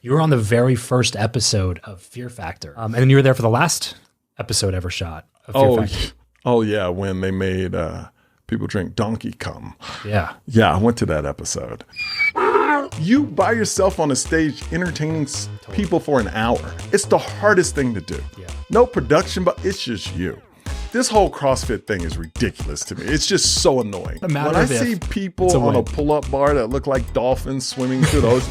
You were on the very first episode of Fear Factor. And then you were there for the last episode ever shot of Fear Factor. Oh, yeah, when they made people drink donkey cum. Yeah. Yeah, I went to that episode. You by yourself on a stage entertaining people for an hour. It's the hardest thing to do. Yeah. No production, but it's just you. This whole CrossFit thing is ridiculous to me. It's just so annoying. When I see people on a pull-up bar that look like dolphins swimming through those,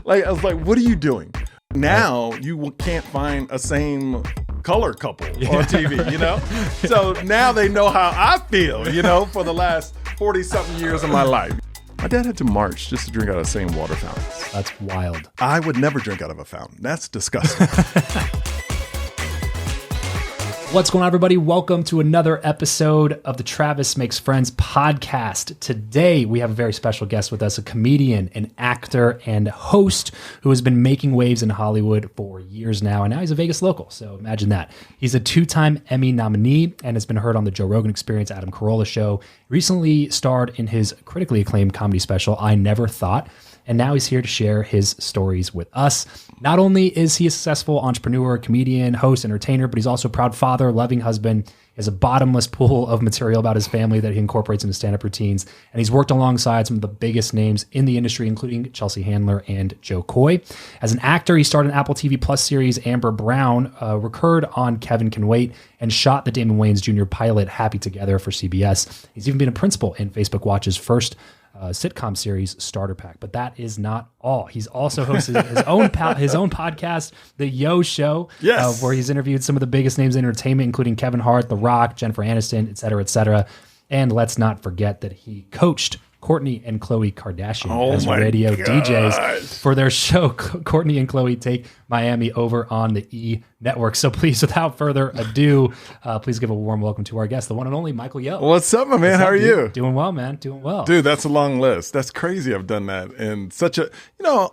like I was like, what are you doing? Now you can't find a same color couple on TV, you know? So now they know how I feel, you know, for the last 40-something years of my life. My dad had to march just to drink out of the same water fountains. That's wild. I would never drink out of a fountain. That's disgusting. What's going on, everybody? Welcome to another episode of the Travis Makes Friends podcast. Today, we have a very special guest with us, a comedian, an actor, and host who has been making waves in Hollywood for years now, and now he's a Vegas local, so imagine that. He's a two-time Emmy nominee and has been heard on the Joe Rogan Experience, Adam Carolla Show, recently starred in his critically acclaimed comedy special, I Never Thought, and now he's here to share his stories with us. Not only is he a successful entrepreneur, comedian, host, entertainer, but he's also a proud father, loving husband. He has a bottomless pool of material about his family that he incorporates into stand-up routines. And he's worked alongside some of the biggest names in the industry, including Chelsea Handler and Joe Coy. As an actor, he starred in Apple TV Plus series Amber Brown, recurred on Kevin Can Wait, and shot the Damon Wayans Jr. pilot Happy Together for CBS. He's even been a principal in Facebook Watch's first sitcom series Starter Pack, but that is not all. He's also hosted his own podcast, The Yo Show, yes, where he's interviewed some of the biggest names in entertainment, including Kevin Hart, The Rock, Jennifer Aniston, et cetera, et cetera. And let's not forget that he coached Kourtney and Khloé Kardashian as radio DJs for their show, Kourtney and Khloé Take Miami, over on the E! Network. So please, without further ado, please give a warm welcome to our guest, the one and only Michael Yo. What's up, my man? How are you? Doing well, man. Doing well. Dude, that's a long list. That's crazy I've done that. And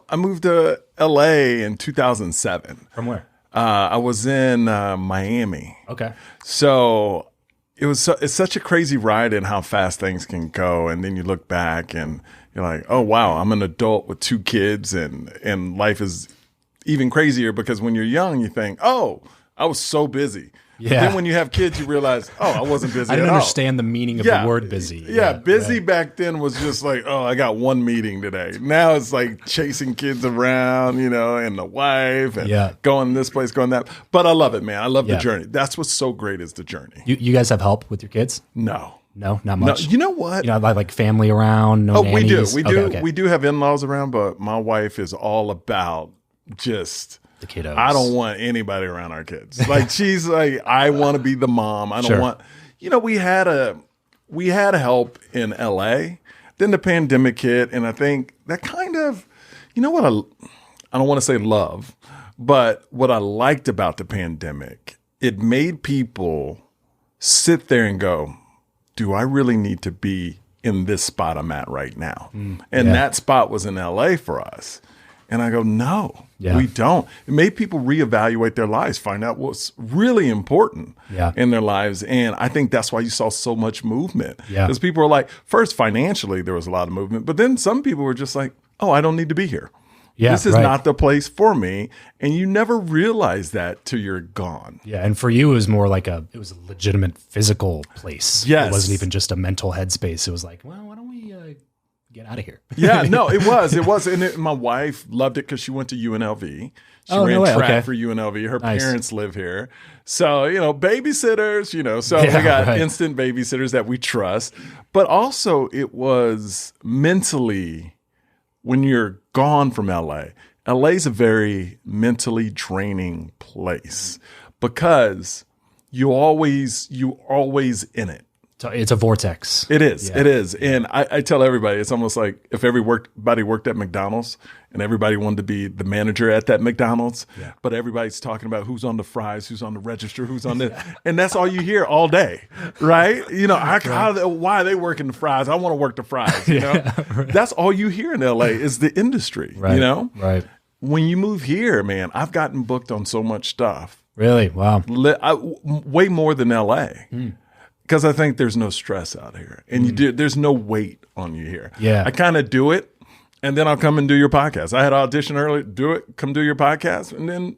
I moved to LA in 2007. From where? I was in Miami. Okay. So it's such a crazy ride in how fast things can go. And then you look back and you're like, oh, wow, I'm an adult with 2 kids and life is even crazier because when you're young, you think, oh, I was so busy. Yeah. But then when you have kids, you realize, oh, I wasn't busy. I didn't understand the meaning of the word busy. Yeah, busy back then was just like, oh, I got one meeting today. Now it's like chasing kids around, you know, and the wife and going this place, going that. But I love it, man. I love the journey. That's what's so great is the journey. You guys have help with your kids? No, not much. No, you know what? You know, like family around. No nannies? We do. Okay. We do have in-laws around, but my wife is all about just the kiddos. I don't want anybody around our kids. Like she's like, I want to be the mom. I don't want. You know, we had help in LA. Then the pandemic hit, and I think that kind of, you know what? I don't want to say love, but what I liked about the pandemic, it made people sit there and go, do I really need to be in this spot I'm at right now? And that spot was in LA for us. And I go, no, we don't. It made people reevaluate their lives, find out what's really important in their lives. And I think that's why you saw so much movement. Because people were like, first, financially, there was a lot of movement. But then some people were just like, oh, I don't need to be here. This is not the place for me. And you never realize that till you're gone. Yeah. And for you, it was more like it was a legitimate physical place. Yes. It wasn't even just a mental headspace. It was like, well, why don't we get out of here? No, it was. And my wife loved it because she went to UNLV. She ran track for UNLV. Her parents live here. So, you know, babysitters, you know, so we got instant babysitters that we trust. But also it was mentally, when you're gone from LA is a very mentally draining place because you're always in it. So it's a vortex. It is. It is. And I tell everybody, it's almost like if everybody worked at McDonald's and everybody wanted to be the manager at that McDonald's, but everybody's talking about who's on the fries, who's on the register, who's on this. And that's all you hear all day, right? You know, why are they working the fries? I want to work the fries, you know? That's all you hear in LA is the industry, you know? Right. When you move here, man, I've gotten booked on so much stuff. Really? Wow. Way more than LA. Because I think there's no stress out here. And there's no weight on you here. Yeah. I kind of do it And then I'll come and do your podcast. I had an audition earlier, do it, come do your podcast, and then,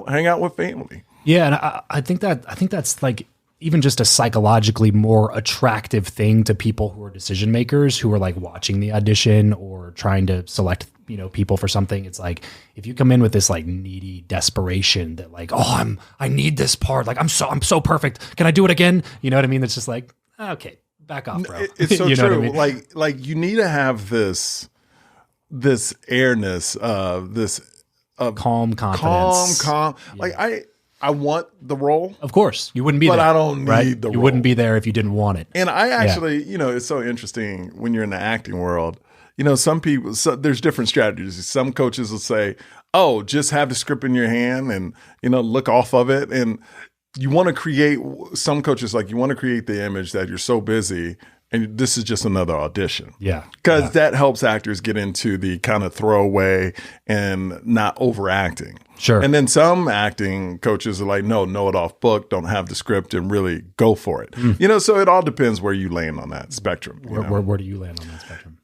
hang out with family. Yeah. And I think that's like even just a psychologically more attractive thing to people who are decision makers, who are like watching the audition or trying to select, people for something. It's like, if you come in with this like needy desperation that like, I need this part. Like, I'm so perfect. Can I do it again? You know what I mean? It's just like, okay, back off, bro. It's so true. I mean? Like you need to have this airness of this calm confidence. Calm. Yeah. Like I want the role. Of course. You wouldn't be there. But I don't need the role. You wouldn't be there if you didn't want it. And I actually, it's so interesting when you're in the acting world. Some people, there's different strategies. Some coaches will say, oh, just have the script in your hand and, look off of it. And you want to create, some coaches you want to create the image that you're so busy and this is just another audition. Yeah. Because that helps actors get into the kind of throwaway and not overacting. Sure. And then some acting coaches are like, no, know it off book, don't have the script and really go for it. So it all depends where you land on that spectrum. Where do you land on that spectrum?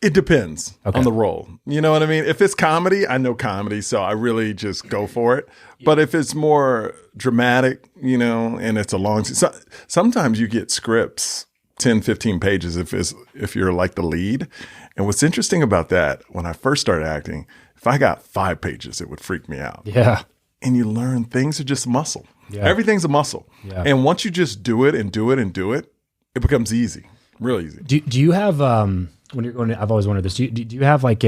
It depends on the role. You know what I mean? If it's comedy, I know comedy, so I really just go for it. Yeah. But if it's more dramatic, and it's a long sometimes you get scripts 10, 15 pages if you're like the lead. And what's interesting about that, when I first started acting, if I got 5 pages, it would freak me out. Yeah. And you learn things are just muscle. Yeah. Everything's a muscle. Yeah. And once you just do it and do it and do it, it becomes easy, real easy. Do you have, when you're going to, I've always wondered this, do you have like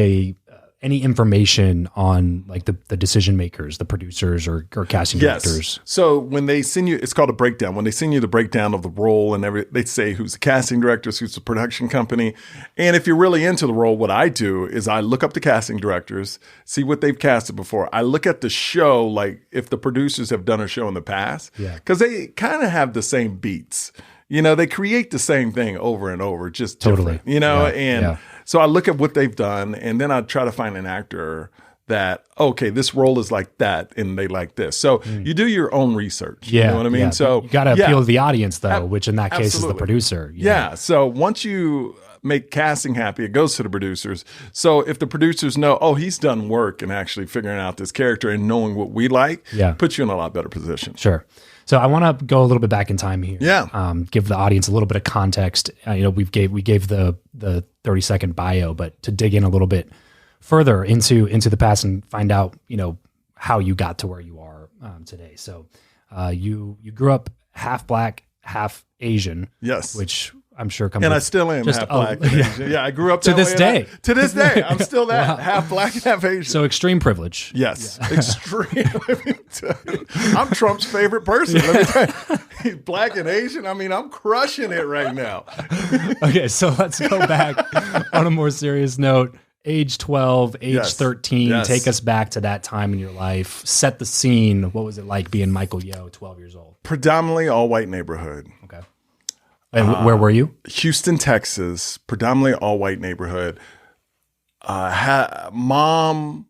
any information on like the decision makers, the producers or casting directors? So when they send you, it's called a breakdown. When they send you the breakdown of the role and they say who's the casting directors, who's the production company. And if you're really into the role, what I do is I look up the casting directors, see what they've casted before. I look at the show, like if the producers have done a show in the past, because they kind of have the same beats. They create the same thing over and over, just different, So I look at what they've done, and then I try to find an actor that, okay, this role is like that, and they like this. So you do your own research. Yeah, you know what I mean? Yeah. So you got to appeal to the audience, though, which in that case is the producer. Yeah. So once you make casting happy, it goes to the producers. So if the producers know, oh, he's done work and actually figuring out this character and knowing what we like, puts you in a lot better position. Sure. So I want to go a little bit back in time here. Yeah. Give the audience a little bit of context. We gave the 30-second bio, but to dig in a little bit further into the past and find out, how you got to where you are today. So you grew up half Black, half Asian. Yes. Which I'm sure comes. And I still am half Black. Yeah, I grew up to this day. To this day, I'm still that half Black, half Asian. So extreme privilege. Yes, extreme. I'm Trump's favorite person. Let me tell you. Black and Asian. I mean, I'm crushing it right now. Okay, so let's go back on a more serious note. Age 12, age 13. Yes. Take us back to that time in your life. Set the scene. What was it like being Michael Yo, 12 years old? Predominantly all white neighborhood. Okay. And where were you? Houston, Texas, predominantly all white neighborhood. Mom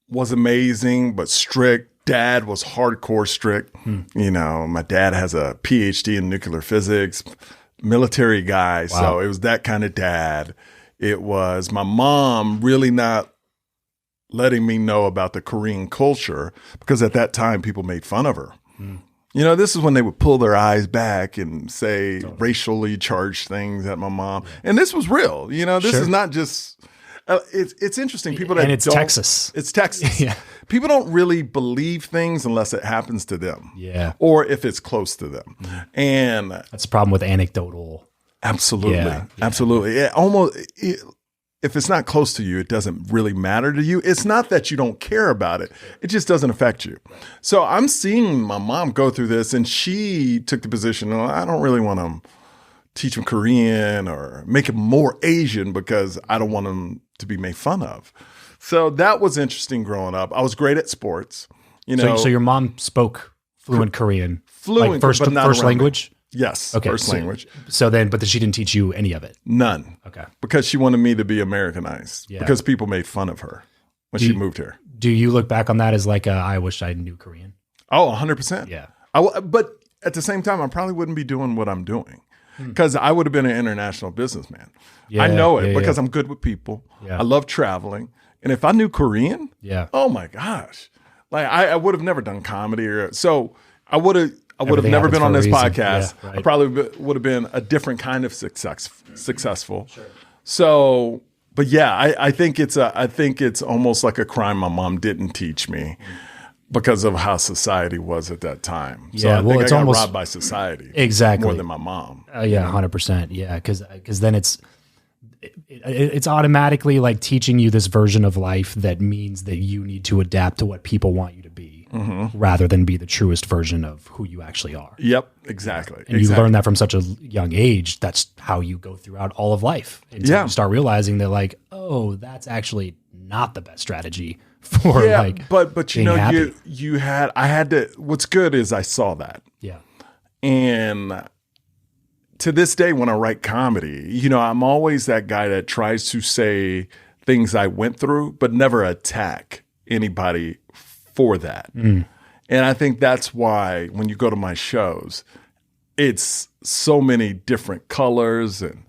was amazing, but strict. Dad was hardcore strict. My dad has a PhD in nuclear physics, military guy. Wow. So it was that kind of dad. It was my mom really not letting me know about the Korean culture because at that time people made fun of her. This is when they would pull their eyes back and say racially charged things at my mom. And this was real. This is not just, it's interesting. People that and it's Texas. It's Texas. Yeah. People don't really believe things unless it happens to them. Yeah. Or if it's close to them. And that's the problem with anecdotal. Absolutely. Yeah. Absolutely. If it's not close to you, it doesn't really matter to you. It's not that you don't care about it. It just doesn't affect you. So I'm seeing my mom go through this, and she took the position, I don't really want to teach him Korean or make him more Asian because I don't want him to be made fun of. So that was interesting growing up. I was great at sports. So your mom spoke fluent Korean? Fluent, like first language? Yes. Okay. First language. So then, but she didn't teach you any of it? None. Okay. Because she wanted me to be Americanized. Yeah. Because people made fun of her when she moved here. Do you look back on that as like, I wish I knew Korean? Oh, 100%. Yeah. But at the same time, I probably wouldn't be doing what I'm doing. because I would have been an international businessman. I know it because I'm good with people. I love traveling. And if I knew Korean, oh my gosh, like I would have never done comedy so I would have never been on this podcast. I probably would have been a different kind of successful. Sure. So, but I think it's almost like a crime my mom didn't teach me because of how society was at that time. So I think I got robbed by society more than my mom. 100%. Yeah, because then it's automatically like teaching you this version of life that means that you need to adapt to what people want you to be rather than be the truest version of who you actually are. Yep, exactly. And you learn that from such a young age. That's how you go throughout all of life until you start realizing that like, oh, that's actually not the best strategy for but you know, happy. I had to, what's good is I saw that. Yeah. And to this day, when I write comedy, you know, I'm always that guy that tries to say things I went through, but never attack anybody for that. And I think that's why when you go to my shows, it's so many different colors and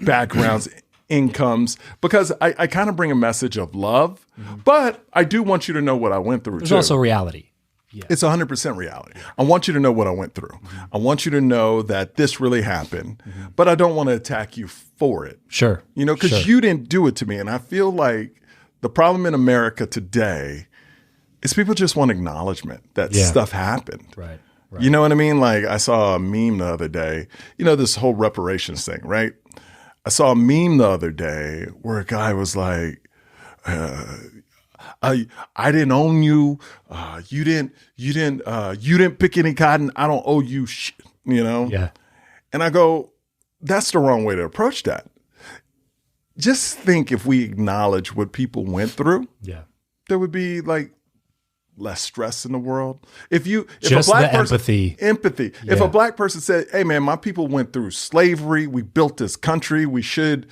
backgrounds, incomes, because I kind of bring a message of love, but I do want you to know what I went through. There's also reality. Yeah. It's 100% reality. I want you to know what I went through. I want you to know that this really happened, but I don't want to attack you for it. Sure. You know, because you didn't do it to me. And I feel like the problem in America today is people just want acknowledgement that stuff happened. Right. You know what I mean? Like I saw a meme the other day, you know, this whole reparations thing, right? I saw a meme the other day where a guy was like, I didn't own you. You didn't pick any cotton. I don't owe you shit, you know? Yeah. And I go, that's the wrong way to approach that. Just think if we acknowledge what people went through, there would be like less stress in the world. If a black person, empathy. Yeah. If a black person said, hey man, my people went through slavery. We built this country. We should,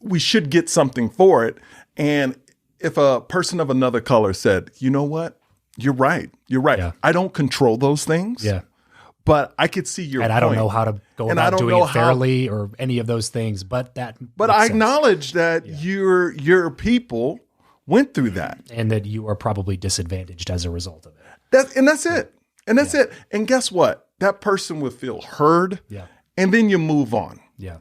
we should get something for it. And if a person of another color said, you know what? You're right. Yeah. I don't control those things. Yeah. But I could see your point. And I don't know how to go about doing it fairly or any of those things. But I acknowledge that your people went through that. And that you are probably disadvantaged as a result of it. That's it. And that's it. And guess what? That person would feel heard. Yeah. And then you move on. Yeah.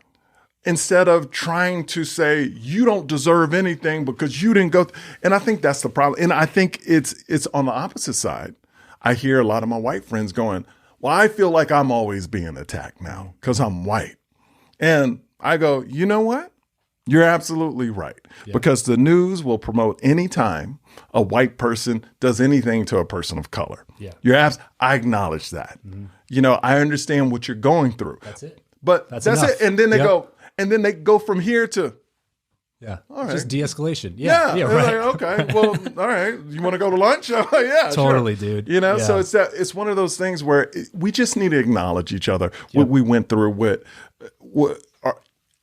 Instead of trying to say you don't deserve anything because you didn't go. And I think that's the problem. And I think it's on the opposite side. I hear a lot of my white friends going, well, I feel like I'm always being attacked now because I'm white. And I go, you know what? You're absolutely right. Yeah. Because the news will promote any time a white person does anything to a person of color. Yeah. I acknowledge that. I understand what you're going through. That's it. But that's it. And then they go from here to all right. Just de-escalation. Yeah. Right. Like, okay. Well, all right. You want to go to lunch? Yeah, totally, sure. dude. So it's one of those things where we just need to acknowledge each other, what we went through, what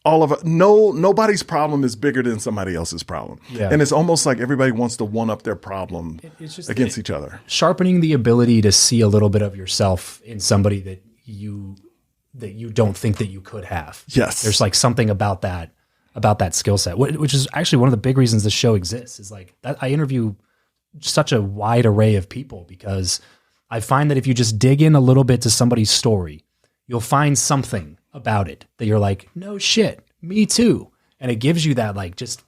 all of it. Nobody's problem is bigger than somebody else's problem. Yeah. And it's almost like everybody wants to one up their problem against each other. Sharpening the ability to see a little bit of yourself in somebody that you don't think that you could have. Yes. There's like something about that skill set, which is actually one of the big reasons this show exists, is like that I interview such a wide array of people because I find that if you just dig in a little bit to somebody's story, you'll find something about it that you're like, no shit, me too. And it gives you that like just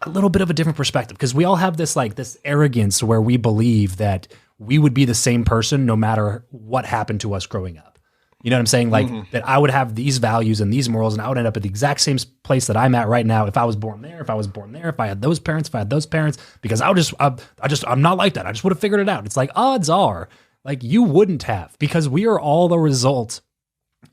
a little bit of a different perspective because we all have this like this arrogance where we believe that we would be the same person no matter what happened to us growing up. You know what I'm saying? Like that I would have these values and these morals and I would end up at the exact same place that I'm at right now if I was born there, if I had those parents, because I'm not like that. I just would have figured it out. It's like odds are like you wouldn't have because we are all the result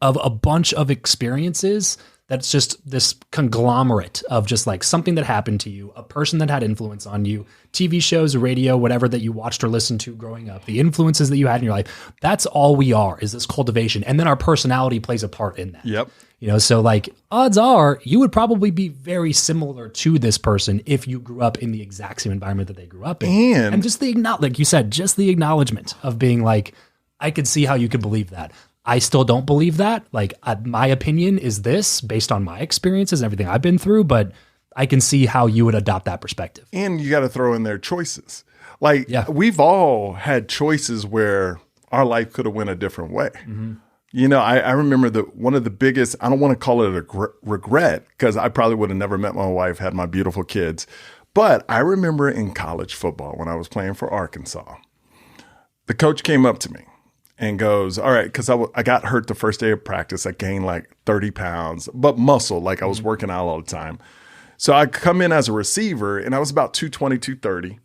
of a bunch of experiences that's just this conglomerate of just like something that happened to you, a person that had influence on you, TV shows, radio, whatever that you watched or listened to growing up, the influences that you had in your life. That's all we are, is this cultivation. And then our personality plays a part in that. Yep. So like odds are you would probably be very similar to this person if you grew up in the exact same environment that they grew up in. And just like you said, just the acknowledgement of being like, I could see how you could believe that. I still don't believe that. Like, my opinion is this based on my experiences and everything I've been through, but I can see how you would adopt that perspective. And you got to throw in their choices. Like, we've all had choices where our life could have went a different way. Mm-hmm. You know, I remember one of the biggest, I don't want to call it a regret, because I probably would have never met my wife, had my beautiful kids. But I remember in college football when I was playing for Arkansas, the coach came up to me and goes, all right, because I got hurt the first day of practice. I gained like 30 pounds, but muscle, like I was working out all the time. So I come in as a receiver, and I was about 220, 230.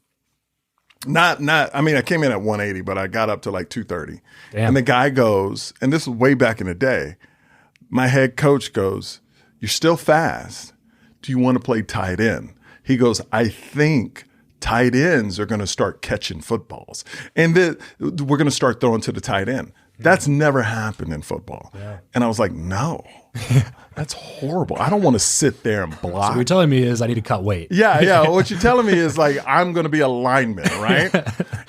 I came in at 180, but I got up to like 230. Damn. And the guy goes, and this was way back in the day, my head coach goes, you're still fast. Do you want to play tight end? He goes, I think tight ends are going to start catching footballs. And then we're going to start throwing to the tight end. That's never happened in football. Yeah. And I was like, no, that's horrible. I don't want to sit there and block. So what you're telling me is I need to cut weight. Yeah. What you're telling me is like, I'm going to be a lineman, right?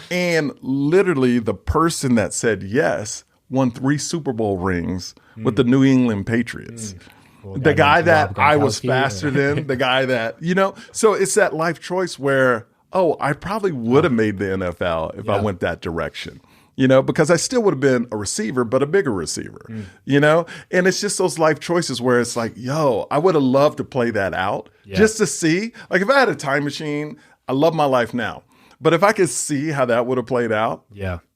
And literally the person that said yes won 3 Super Bowl rings with the New England Patriots. Cool. The guy that I was faster than, the guy that, you know, so it's that life choice where, I probably would have made the NFL if I went that direction, you know, because I still would have been a receiver, but a bigger receiver, you know, and it's just those life choices where it's like, I would have loved to play that out just to see, like if I had a time machine, I love my life now, but if I could see how that would have played out,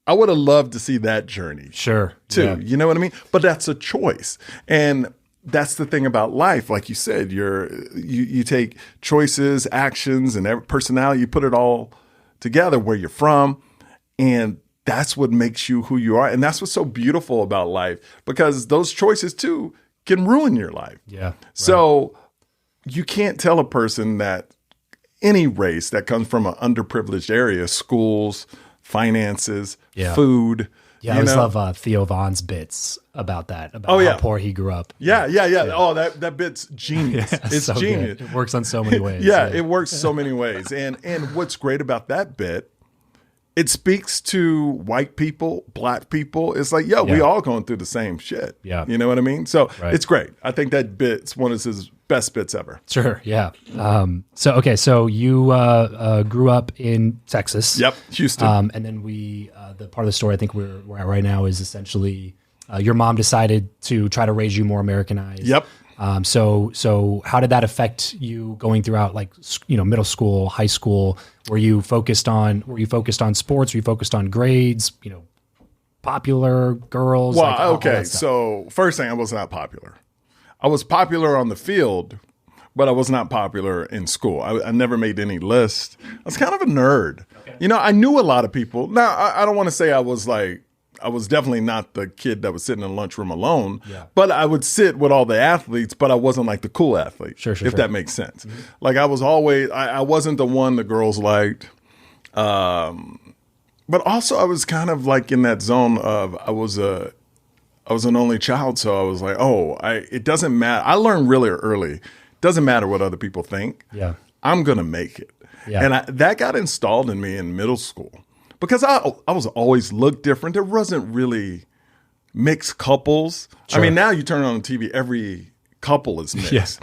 I would have loved to see that journey too, you know what I mean? But that's a choice. And that's the thing about life. Like you said, you take choices, actions, and personality, you put it all together, where you're from, and that's what makes you who you are. And that's what's so beautiful about life, because those choices too can ruin your life. Yeah. So you can't tell a person that any race that comes from an underprivileged area, schools, finances, food. Yeah, I always love Theo Von's bits about that, how poor he grew up. Yeah. Oh, that bit's genius. It's so genius. Good. It works on so many ways. It works so many ways. And what's great about that bit, it speaks to white people, black people. It's like, we all going through the same shit. Yeah. You know what I mean? So it's great. I think that bit's one of his best bits ever. Sure. Yeah. So you grew up in Texas. Yep. Houston. And then the part of the story I think we're at right now is essentially your mom decided to try to raise you more Americanized. Yep. So how did that affect you going throughout, like, middle school, high school? Were you focused on sports? Were you focused on grades? Popular girls? Well, so first thing, I was not popular. I was popular on the field, but I was not popular in school. I never made any list. I was kind of a nerd. Okay. I knew a lot of people. Now, I don't want to say I was definitely not the kid that was sitting in the lunchroom alone, but I would sit with all the athletes, but I wasn't like the cool athlete, if that makes sense. Mm-hmm. Like I was always, I wasn't the one the girls liked. But also I was kind of like in that zone of, I was an only child. So I was like, it doesn't matter. I learned really early. It doesn't matter what other people think. Yeah. I'm going to make it. Yeah. And that got installed in me in middle school. Because I was always looked different. There wasn't really mixed couples. Sure. I mean, now you turn on the TV, every couple is mixed. Yes.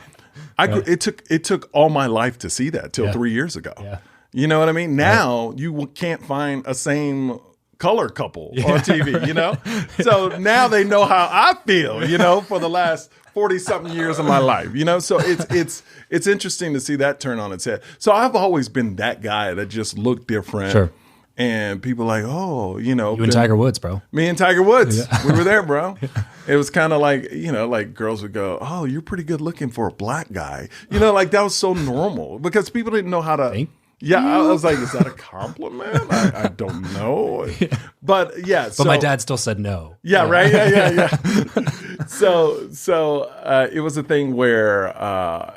It took all my life to see that till 3 years ago. Yeah. You know what I mean? Now you can't find a same color couple on TV, So now they know how I feel, for the last 40-something years of my life, So it's interesting to see that turn on its head. So I've always been that guy that just looked different. Sure. And people like, you and Tiger Woods, bro. Me and Tiger Woods. Yeah. We were there, bro. It was kind of like, like girls would go, oh, you're pretty good looking for a black guy. Like that was so normal because people didn't know how to. Think? Yeah, I was like, is that a compliment? I don't know. But But my dad still said no. Yeah, right? Yeah. So it was a thing where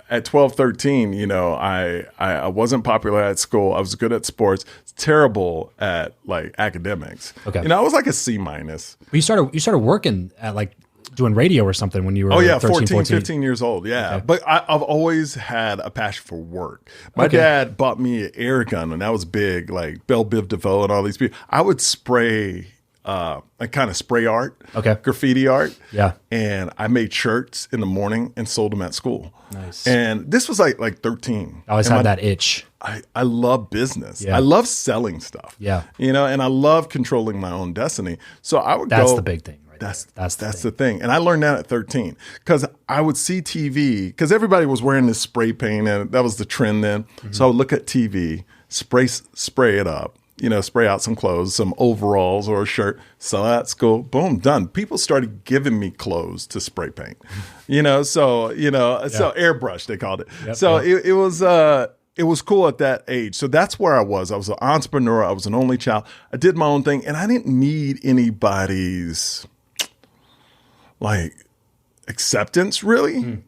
at 12, 13, I wasn't popular at school. I was good at sports. Terrible at like academics. Okay. I was like a C-. But you started working at like doing radio or something when you were 13, 15 years old. Yeah. Okay. But I've always had a passion for work. My dad bought me an air gun, and that was big, like Belle Biv DeVoe and all these people. I would spray like kind of spray art, graffiti art. Yeah. And I made shirts in the morning and sold them at school. Nice. And this was like 13. I always had that itch. I love business. Yeah. I love selling stuff. Yeah. You know, and I love controlling my own destiny. So I would That's the big thing. That's the thing. And I learned that at 13 because I would see TV because everybody was wearing this spray paint and that was the trend then. Mm-hmm. So I would look at TV, spray it up, you know, spray out some clothes, some overalls or a shirt, sell that at school, boom, done. People started giving me clothes to spray paint, you know, so airbrush, they called it. Yep, so it was cool at that age. So that's where I was. I was an entrepreneur. I was an only child. I did my own thing and I didn't need anybody's like acceptance really. And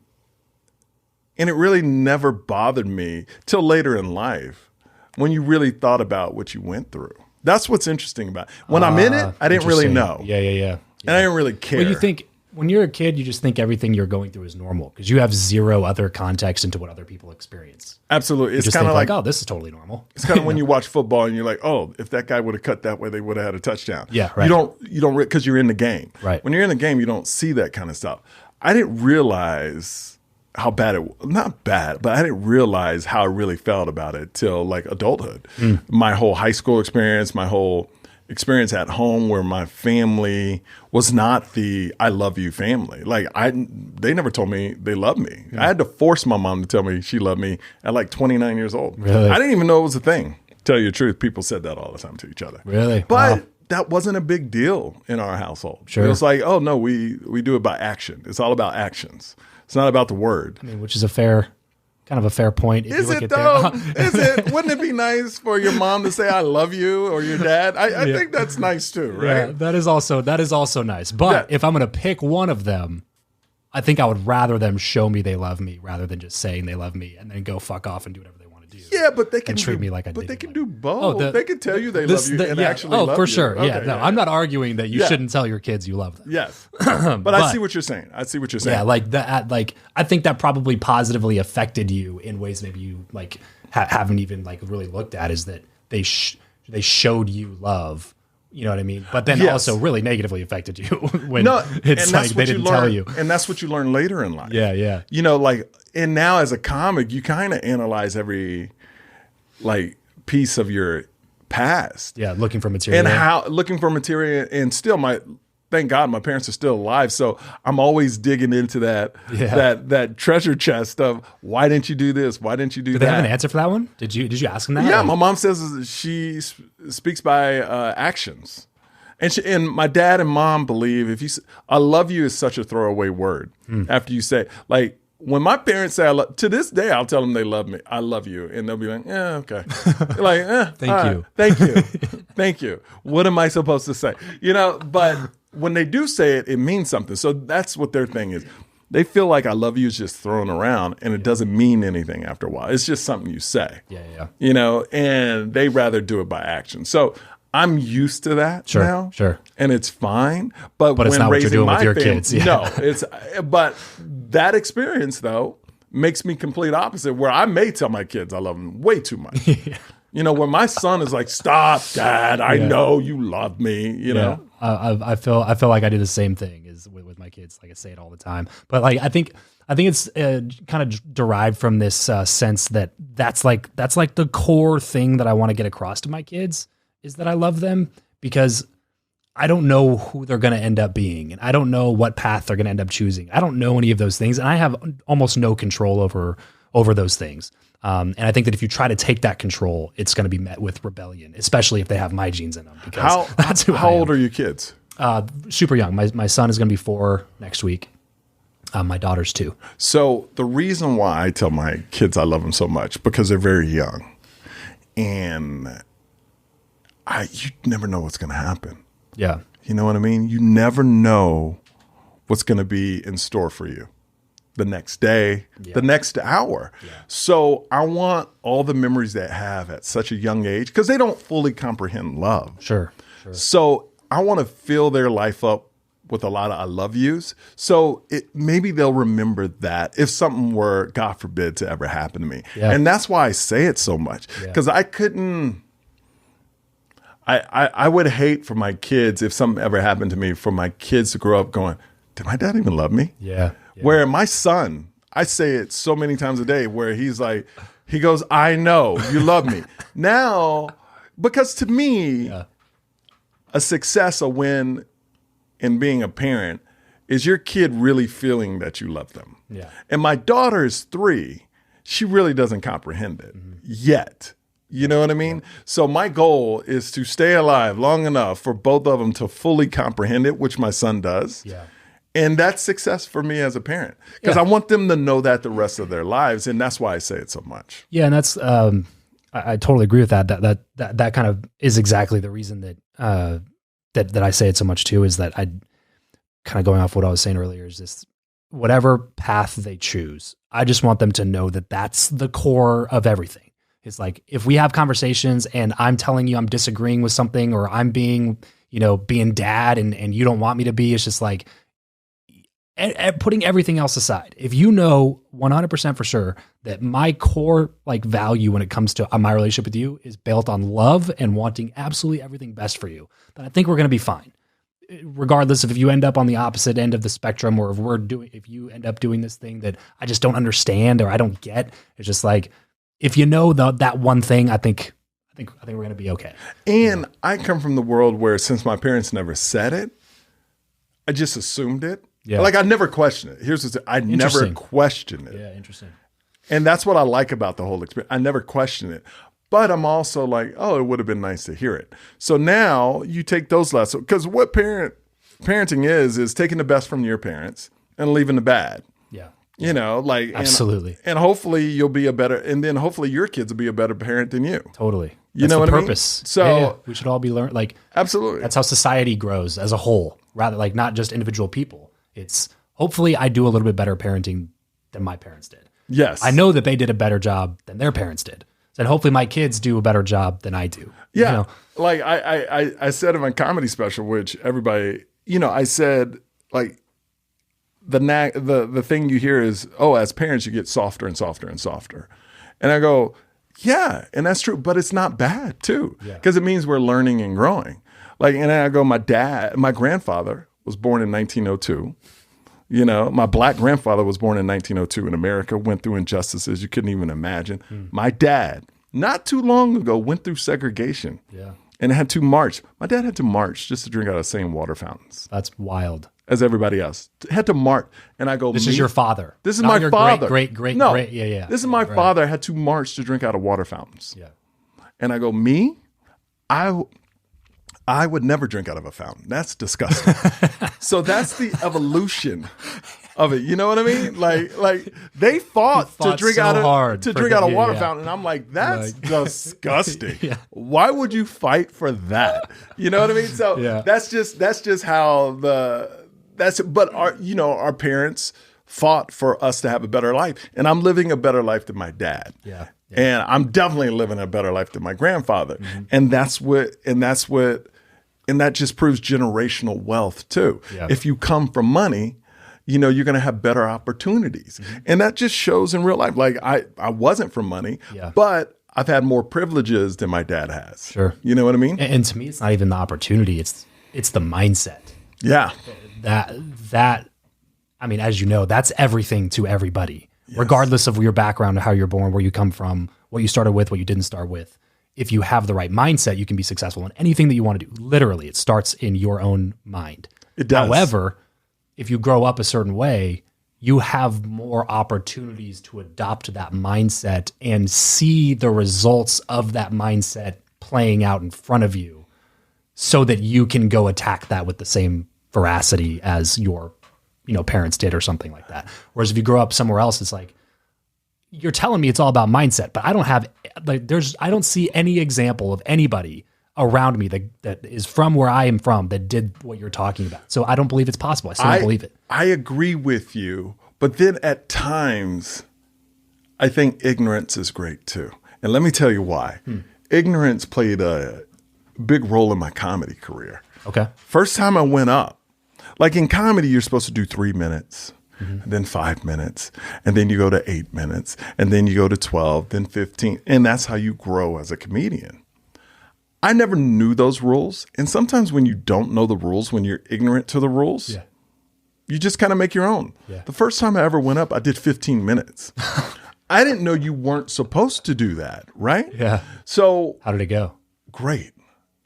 it really never bothered me till later in life when you really thought about what you went through. That's what's interesting about it. When I'm in it, I didn't really know. Yeah. And I didn't really care. Well, you think when you're a kid, you just think everything you're going through is normal because you have zero other context into what other people experience. Absolutely. It's kind of like, oh, this is totally normal. It's kind of when you watch football and you're like, oh, if that guy would have cut that way, they would have had a touchdown. Yeah, right. You don't because you're in the game. Right. When you're in the game, you don't see that kind of stuff. I didn't realize how bad not bad, but I didn't realize how I really felt about it till like adulthood. My whole high school experience, my whole experience at home where my family was not the I love you family. Like they never told me they loved me. I had to force my mom to tell me she loved me at like 29 years old. Really? I didn't even know it was a thing. Tell you the truth, people said that all the time to each other. Really? But that wasn't a big deal in our household. Sure. It was like, oh no, we do it by action. It's all about actions. It's not about the word. I mean, which is a fair point. If is you look it at though? Is it? Wouldn't it be nice for your mom to say "I love you" or your dad? I think that's nice too, right? Yeah, that is also nice. But if I'm going to pick one of them, I think I would rather them show me they love me rather than just saying they love me and then go fuck off and do whatever they want to do. Yeah, but they can treat me like I. But they can do both. They can tell you they love you and actually love you. Oh, for sure. Okay, I'm not arguing that you shouldn't tell your kids you love them. Yes, but I see what you're saying. Yeah, like that. Like I think that probably positively affected you in ways maybe you like haven't even like really looked at. Is that they showed you love. You know what I mean? But then also really negatively affected you when it's like they didn't tell you. And that's what you learn later in life. Yeah. You know, like, and now as a comic, you kind of analyze every like piece of your past. Yeah, looking for material. And still thank God my parents are still alive. So I'm always digging into that treasure chest of why didn't you do this? Why didn't you do that? Did they have an answer for that one? Did you ask them that? Yeah, my mom says she speaks by actions. And my dad and mom believe I love you is such a throwaway word after you say, like, when my parents say to this day, I'll tell them they love me. I love you. And they'll be like, yeah, okay. Like, Thank you. What am I supposed to say? You know, but when they do say it, it means something. So that's what their thing is. They feel like I love you is just thrown around and it doesn't mean anything after a while. It's just something you say. Yeah. You know, and they rather do it by action. So I'm used to that now. Sure. And it's fine. But when it's not what you're doing with your kids. Yeah. No, but that experience though makes me complete opposite where I may tell my kids I love them way too much. You know, when my son is like, stop, Dad, I know you love me, you know. I feel like I do the same thing as with my kids. Like I say it all the time. But like I think it's kind of derived from this sense that that's like the core thing that I want to get across to my kids is that I love them because I don't know who they're going to end up being. And I don't know what path they're going to end up choosing. I don't know any of those things. And I have almost no control over those things. And I think that if you try to take that control, it's going to be met with rebellion, especially if they have my genes in them. Because that's who How old are your kids? Super young. My son is going to be 4 next week. My daughter's 2. So the reason why I tell my kids I love them so much because they're very young, and you never know what's going to happen. Yeah. You know what I mean? You never know what's going to be in store for you the next day, the next hour. Yeah. So I want all the memories they have at such a young age because they don't fully comprehend love. Sure. So I want to fill their life up with a lot of I love yous. So maybe they'll remember that if something were, God forbid, to ever happen to me. Yeah. And that's why I say it so much because I I would hate for my kids, if something ever happened to me, for my kids to grow up going, did my dad even love me? Yeah. Where my son, I say it so many times a day, where he's like, he goes, I know you love me. Now, because to me, a success, a win in being a parent is your kid really feeling that you love them. Yeah. And my daughter is 3. She really doesn't comprehend it yet. You know what I mean? So my goal is to stay alive long enough for both of them to fully comprehend it, which my son does. Yeah. And that's success for me as a parent, because I want them to know that the rest of their lives. And that's why I say it so much. Yeah. And that's, I totally agree with that. That kind of is exactly the reason that I say it so much too, is that I kind of, going off what I was saying earlier, is this, whatever path they choose, I just want them to know that that's the core of everything. It's like, if we have conversations and I'm telling you I'm disagreeing with something, or I'm being dad and you don't want me to be, it's just like, putting everything else aside, if you know 100% for sure that my core value when it comes to my relationship with you is built on love and wanting absolutely everything best for you, then I think we're going to be fine. Regardless of if you end up on the opposite end of the spectrum, or if you end up doing this thing that I just don't understand or I don't get, it's just like, if you know that one thing, I think we're going to be okay. And I come from the world where, since my parents never said it, I just assumed it. Yeah. I never questioned it. Here's the thing. I never questioned it. Yeah, interesting. And that's what I like about the whole experience. I never questioned it. But I'm also like, oh, it would have been nice to hear it. So now you take those lessons, because what parenting is taking the best from your parents and leaving the bad. Yeah. Absolutely. And hopefully you'll be and then hopefully your kids will be a better parent than you. Totally. You know what purpose. I mean? So we should all be learning. Absolutely. That's how society grows as a whole, rather not just individual people. It's hopefully I do a little bit better parenting than my parents did. Yes. I know that they did a better job than their parents did. And hopefully my kids do a better job than I do. Yeah. I said in my comedy special, which everybody, I said, the thing you hear is, oh, as parents, you get softer and softer and softer. And I go, yeah, and that's true, but it's not bad too, because it means we're learning and growing. And I go, my grandfather was born in 1902. My black grandfather was born in 1902 in America, went through injustices you couldn't even imagine. My dad, not too long ago, went through segregation and had to march. My dad had to march just to drink out of the same water fountains. That's wild. As everybody else. Had to march. And I go, this is your father. This is my father. Great. Yeah. This is my father had to march to drink out of water fountains. Yeah. And I go, I would never drink out of a fountain. That's disgusting. So that's the evolution of it. You know what I mean? They fought to drink out of water fountain. And I'm like, that's disgusting. Why would you fight for that? You know what I mean? So that's just how but our parents fought for us to have a better life. And I'm living a better life than my dad. Yeah. And I'm definitely living a better life than my grandfather. Mm-hmm. And that just proves generational wealth too. Yeah. If you come from money, you're going to have better opportunities. Mm-hmm. And that just shows in real life. I wasn't from money, but I've had more privileges than my dad has. Sure. You know what I mean? And to me, it's not even the opportunity. It's the mindset. Yeah. That, I mean, as you know, that's everything to everybody, regardless of your background, how you're born, where you come from, what you started with, what you didn't start with. If you have the right mindset, you can be successful in anything that you want to do. Literally, it starts in your own mind. It does. However, if you grow up a certain way, you have more opportunities to adopt that mindset and see the results of that mindset playing out in front of you so that you can go attack that with the same veracity as your parents did or something like that. Whereas if you grow up somewhere else, it's like, you're telling me it's all about mindset, but I don't see any example of anybody around me that is from where I am from that did what you're talking about. So I don't believe it's possible. I still don't believe it. I agree with you, but then at times I think ignorance is great too. And let me tell you why. Ignorance played a big role in my comedy career. Okay. First time I went up, in comedy, you're supposed to do 3 minutes. Mm-hmm. And then 5 minutes, and then you go to 8 minutes, and then you go to 12, then 15. And that's how you grow as a comedian. I never knew those rules. And sometimes when you don't know the rules, when you're ignorant to the rules, you just kind of make your own. Yeah. The first time I ever went up, I did 15 minutes. I didn't know you weren't supposed to do that, right? Yeah. So how did it go? Great.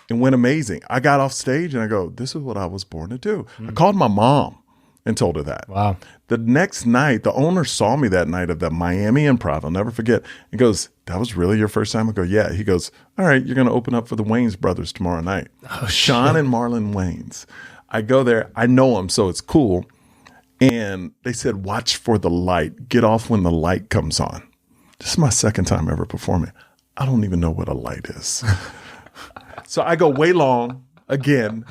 It went amazing. I got off stage and I go, this is what I was born to do. I called my mom and told her that. Wow. The next night, the owner saw me that night at the Miami Improv. I'll never forget. He goes, that was really your first time? I go, yeah. He goes, all right, you're going to open up for the Wayans brothers tomorrow night. Oh, Sean and Marlon Wayans. I go there. I know them, so it's cool. And they said, watch for the light. Get off when the light comes on. This is my second time ever performing. I don't even know what a light is. So I go way long again.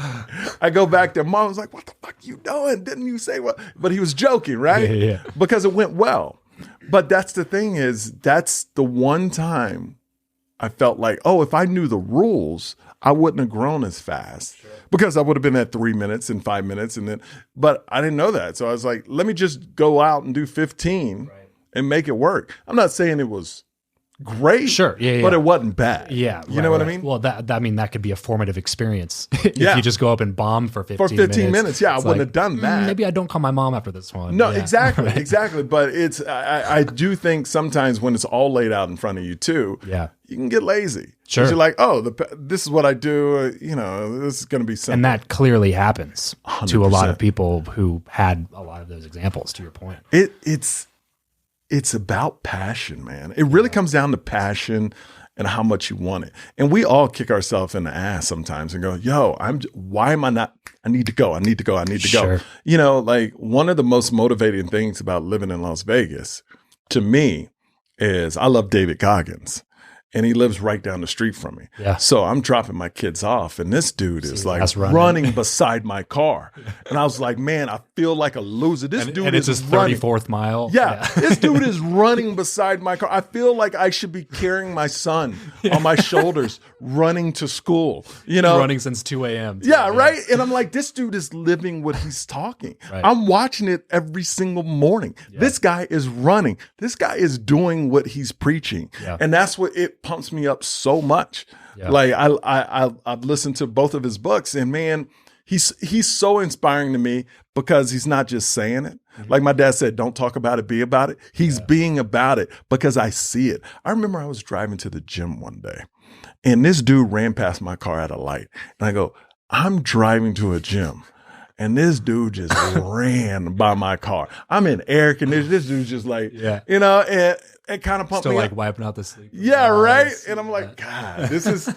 I go back there. Mom was like, what the fuck you doing? Didn't you say what? But he was joking, right? Yeah. Because it went well. But that's the thing is, that's the one time I felt like, oh, if I knew the rules, I wouldn't have grown as fast. Sure. Because I would have been at 3 minutes and 5 minutes. But I didn't know that. So I was like, let me just go out and do 15 and make it work. I'm not saying it was great, sure, but it wasn't bad. Yeah, you know what I mean? Well, that could be a formative experience. If you just go up and bomb for 15 minutes. Yeah, I wouldn't have done that. Maybe I don't call my mom after this one. No, exactly, exactly. But it's I do think sometimes when it's all laid out in front of you too, you can get lazy. Sure, you're like, oh, this is what I do. This is going to be simple. And that clearly happens 100%. To a lot of people who had a lot of those examples. To your point, It's about passion, man. It really comes down to passion and how much you want it. And we all kick ourselves in the ass sometimes and go, yo, why am I not? I need to go. I need to go. I need to go. Like one of the most motivating things about living in Las Vegas to me is I love David Goggins. And he lives right down the street from me. Yeah. So I'm dropping my kids off, and this dude is like running beside my car. And I was like, man, I feel like a loser. This dude is his 34th mile. Yeah, this dude is running beside my car. I feel like I should be carrying my son on my shoulders, running to school. Running since 2 a.m. Yeah, right. And I'm like, this dude is living what he's talking. Right. I'm watching it every single morning. Yeah. This guy is running. This guy is doing what he's preaching, and that's what it pumps me up so much. Yeah. Like I've listened to both of his books, and man, he's so inspiring to me because he's not just saying it. Mm-hmm. Like my dad said, don't talk about it, be about it. He's being about it because I see it. I remember I was driving to the gym one day, and this dude ran past my car at a light, and I go, I'm driving to a gym. And this dude just ran by my car. I'm in air conditioning. This dude's just like, and it kind of pumped me up. Still like wiping out the sleep. Yeah, right? And I'm like, God, this is,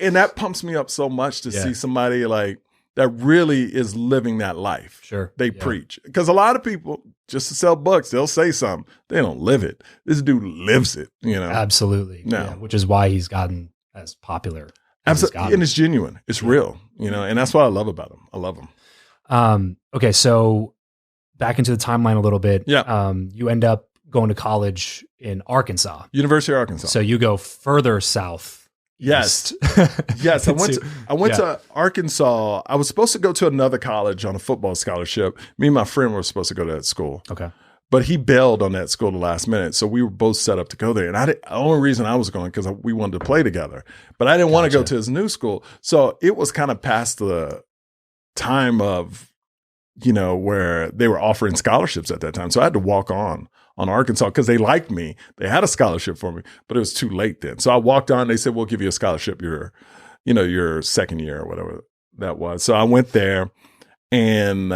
and that pumps me up so much to see somebody like that really is living that life. Sure. They preach. Because a lot of people, just to sell books, they'll say something. They don't live it. This dude lives it, Absolutely. No. Yeah, which is why he's gotten as popular. Absolutely. And it's genuine. It's real, and that's what I love about him. I love him. Okay, so back into the timeline a little bit. Yeah. You end up going to college in Arkansas. University of Arkansas. So you go further south. Yes. Yes. I went to Arkansas. I was supposed to go to another college on a football scholarship. Me and my friend were supposed to go to that school. Okay. But he bailed on that school the last minute. So we were both set up to go there. And the only reason I was going because we wanted to play together. But I didn't want to go to his new school. So it was kind of past the time of, where they were offering scholarships at that time. So I had to walk on Arkansas because they liked me. They had a scholarship for me, but it was too late then. So I walked on. They said, we'll give you a scholarship your second year or whatever that was. So I went there, and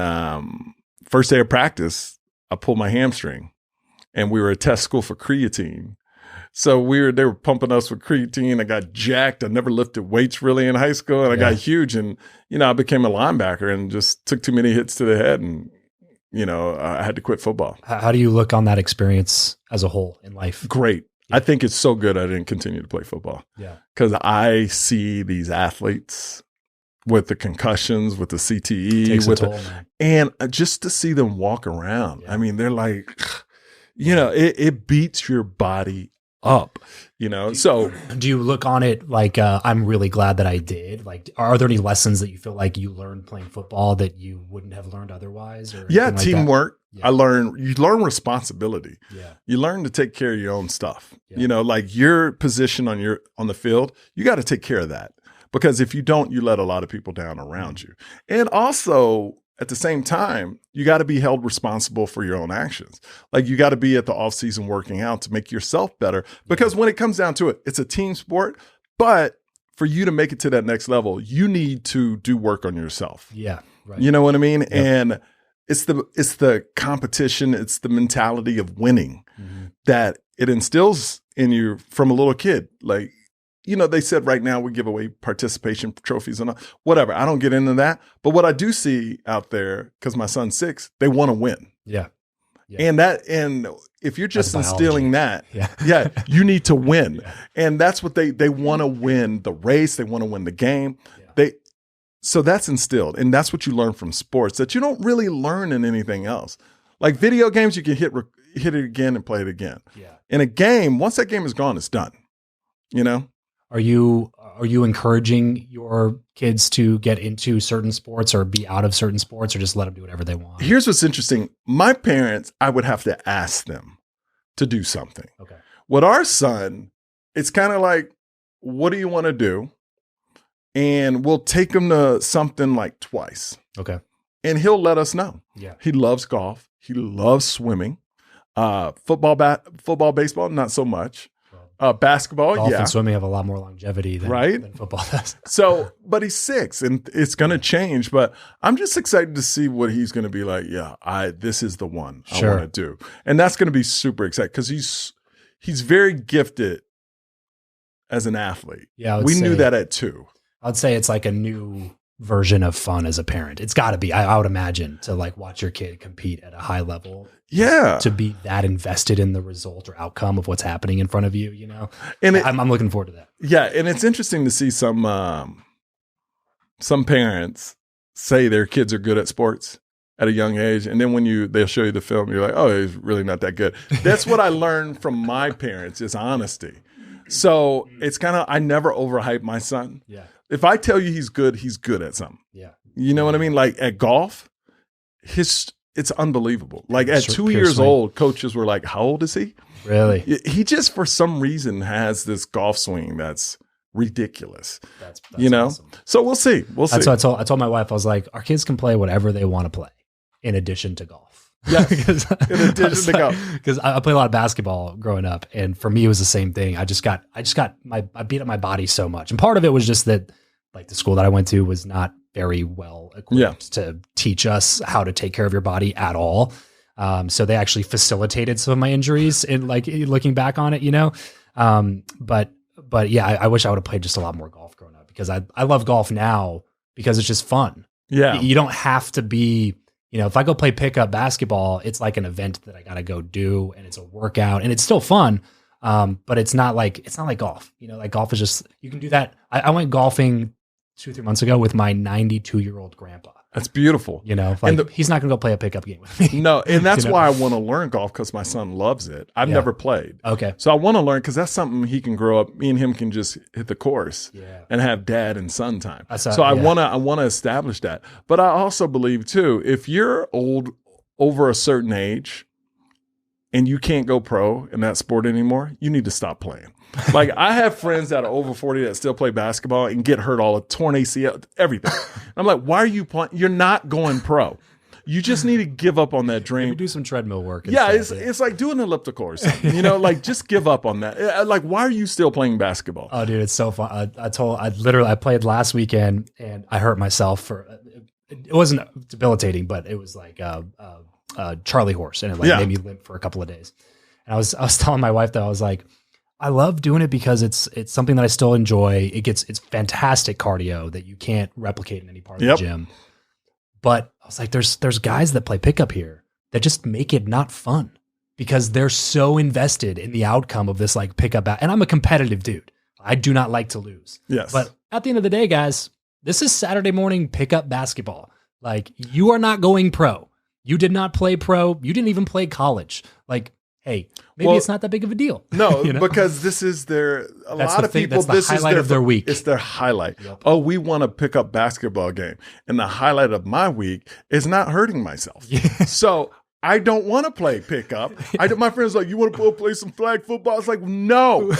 first day of practice, I pulled my hamstring, and we were at test school for creatine. So they were pumping us with creatine. I got jacked. I never lifted weights really in high school, and I got huge. And, I became a linebacker and just took too many hits to the head, and, I had to quit football. How do you look on that experience as a whole in life? Great. Yeah. I think it's so good I didn't continue to play football. Yeah. Because I see these athletes with the concussions, with the CTE, and just to see them walk around. Yeah. I mean, they're like, it beats your body up, so do you look on it like I'm really glad that I did? Like, are there any lessons that you feel like you learned playing football that you wouldn't have learned otherwise? Or teamwork. Yeah. You learn responsibility. Yeah. You learn to take care of your own stuff. Like your position on the field, you got to take care of that. Because if you don't, you let a lot of people down around you. And also, at the same time, you got to be held responsible for your own actions. Like you got to be at the off season working out to make yourself better. Because when it comes down to it, it's a team sport. But for you to make it to that next level, you need to do work on yourself. Yeah. Right. You know what I mean? Yep. And it's the competition. It's the mentality of winning that it instills in you from a little kid. Like, you know, they said right now we give away participation trophies and whatever. I don't get into that. But what I do see out there, because my son's 6, they want to win. Yeah. And if you're just instilling that, you need to win. Yeah. And that's what they want to win the race. They want to win the game. Yeah. So that's instilled. And that's what you learn from sports that you don't really learn in anything else. Like video games, you can hit it again and play it again. Yeah. In a game, once that game is gone, it's done. You know? Are you encouraging your kids to get into certain sports or be out of certain sports, or just let them do whatever they want? Here's what's interesting. My parents, I would have to ask them to do something. Okay. With our son, it's kind of like, what do you want to do? And we'll take him to something like twice. Okay. And he'll let us know. Yeah. He loves golf. He loves swimming. Football, baseball, not so much. Basketball, golf and swimming have a lot more longevity than football does. So, but he's 6 and it's going to change, but I'm just excited to see what he's going to be like. Yeah, this is the one I want to do. And that's going to be super exciting because he's very gifted as an athlete. Yeah, we knew that at 2. I'd say it's like a new version of fun as a parent. It's got to be, I would imagine, to like watch your kid compete at a high level. Yeah. To be that invested in the result or outcome of what's happening in front of you, you know? And I'm looking forward to that. Yeah. And it's interesting to see some parents say their kids are good at sports at a young age. And then when they'll show you the film, you're like, oh, he's really not that good. That's what I learned from my parents is honesty. So it's kind of, I never overhype my son. Yeah. If I tell you he's good at something. Yeah. You know what I mean? Like at golf, it's unbelievable. Like at 2 years old, coaches were like, how old is he? Really? He just, for some reason, has this golf swing that's ridiculous. That's you know? Awesome. So we'll see. That's what I told my wife. I was like, our kids can play whatever they want to play in addition to golf. Yeah, in addition to golf. Because I played a lot of basketball growing up. And for me, it was the same thing. I beat up my body so much. And part of it was just that like the school that I went to was not very well equipped to teach us how to take care of your body at all. So they actually facilitated some of my injuries in like looking back on it, you know? But yeah, I wish I would have played just a lot more golf growing up because I love golf now because it's just fun. Yeah. You don't have to be, you know, if I go play pickup basketball, it's like an event that I got to go do and it's a workout and it's still fun. But it's not like golf, you know, like golf is just, you can do that. I went golfing 2-3 months ago with my 92-year-old grandpa. That's beautiful. You know, like he's not going to go play a pickup game with me. No, and that's why I want to learn golf because my son loves it. I've never played. Okay. So I want to learn because that's something he can grow up. Me and him can just hit the course and have dad and son time. I want to establish that. But I also believe too, if you're over a certain age and you can't go pro in that sport anymore, you need to stop playing. Like I have friends that are over 40 that still play basketball and get hurt all the torn ACL, everything. I'm like, why are you playing? You're not going pro. You just need to give up on that dream. Maybe do some treadmill work. Yeah, it's like do an elliptical or something. You know, like just give up on that. Like, why are you still playing basketball? Oh, dude, it's so fun. I played last weekend and I hurt myself it wasn't debilitating, but it was like Charlie horse, and it made me limp for a couple of days. And I was telling my wife that I was like, I love doing it because it's something that I still enjoy. It's fantastic cardio that you can't replicate in any part of the gym. But I was like, there's guys that play pickup here that just make it not fun because they're so invested in the outcome of this like pickup. And I'm a competitive dude. I do not like to lose. Yes. But at the end of the day, guys, this is Saturday morning pickup basketball. Like you are not going pro. You did not play pro. You didn't even play college. Like, hey, maybe it's not that big of a deal. No, you know? Because this is a lot of people, this is their week. It's their highlight. Yep. Oh, we want to pick up basketball game. And the highlight of my week is not hurting myself. Yeah. So I don't want to play pickup. My friends are like, you want to go play some flag football? It's like, no.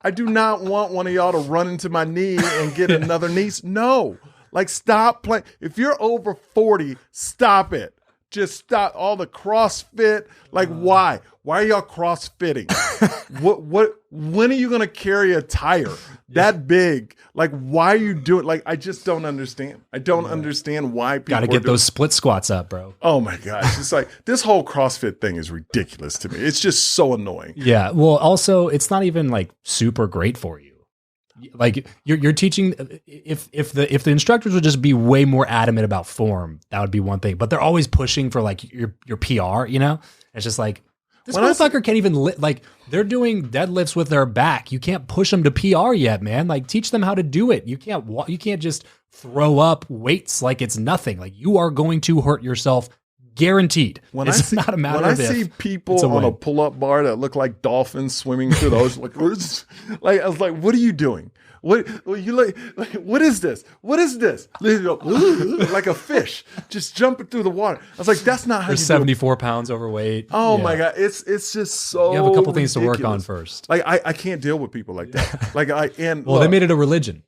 I do not want one of y'all to run into my knee and get another knee. No, like stop playing. If you're over 40, stop it. Just stop all the CrossFit. Like why? Why are y'all CrossFitting? When are you going to carry a tire that big? Like, why are you doing? Like, I just don't understand. I don't understand why people got to get those split squats up, bro. Oh my gosh. It's like this whole CrossFit thing is ridiculous to me. It's just so annoying. Yeah. Well, also it's not even like super great for you. Like you're teaching, if the instructors would just be way more adamant about form, that would be one thing, but they're always pushing for like your PR, you know? It's just like, this motherfucker can't even like they're doing deadlifts with their back. You can't push them to PR yet, man. Like teach them how to do it. You can't just throw up weights like it's nothing. Like you are going to hurt yourself, guaranteed. It's not a matter of if. When I see people on a pull-up bar that look like dolphins swimming through those, like I was like, what are you doing? What is this? What is this? Like a fish just jumping through the water. I was like, that's not how you do it. 74 pounds overweight. Oh my God. It's just so you have a couple things ridiculous. To work on first. Like I can't deal with people like that. Like they made it a religion.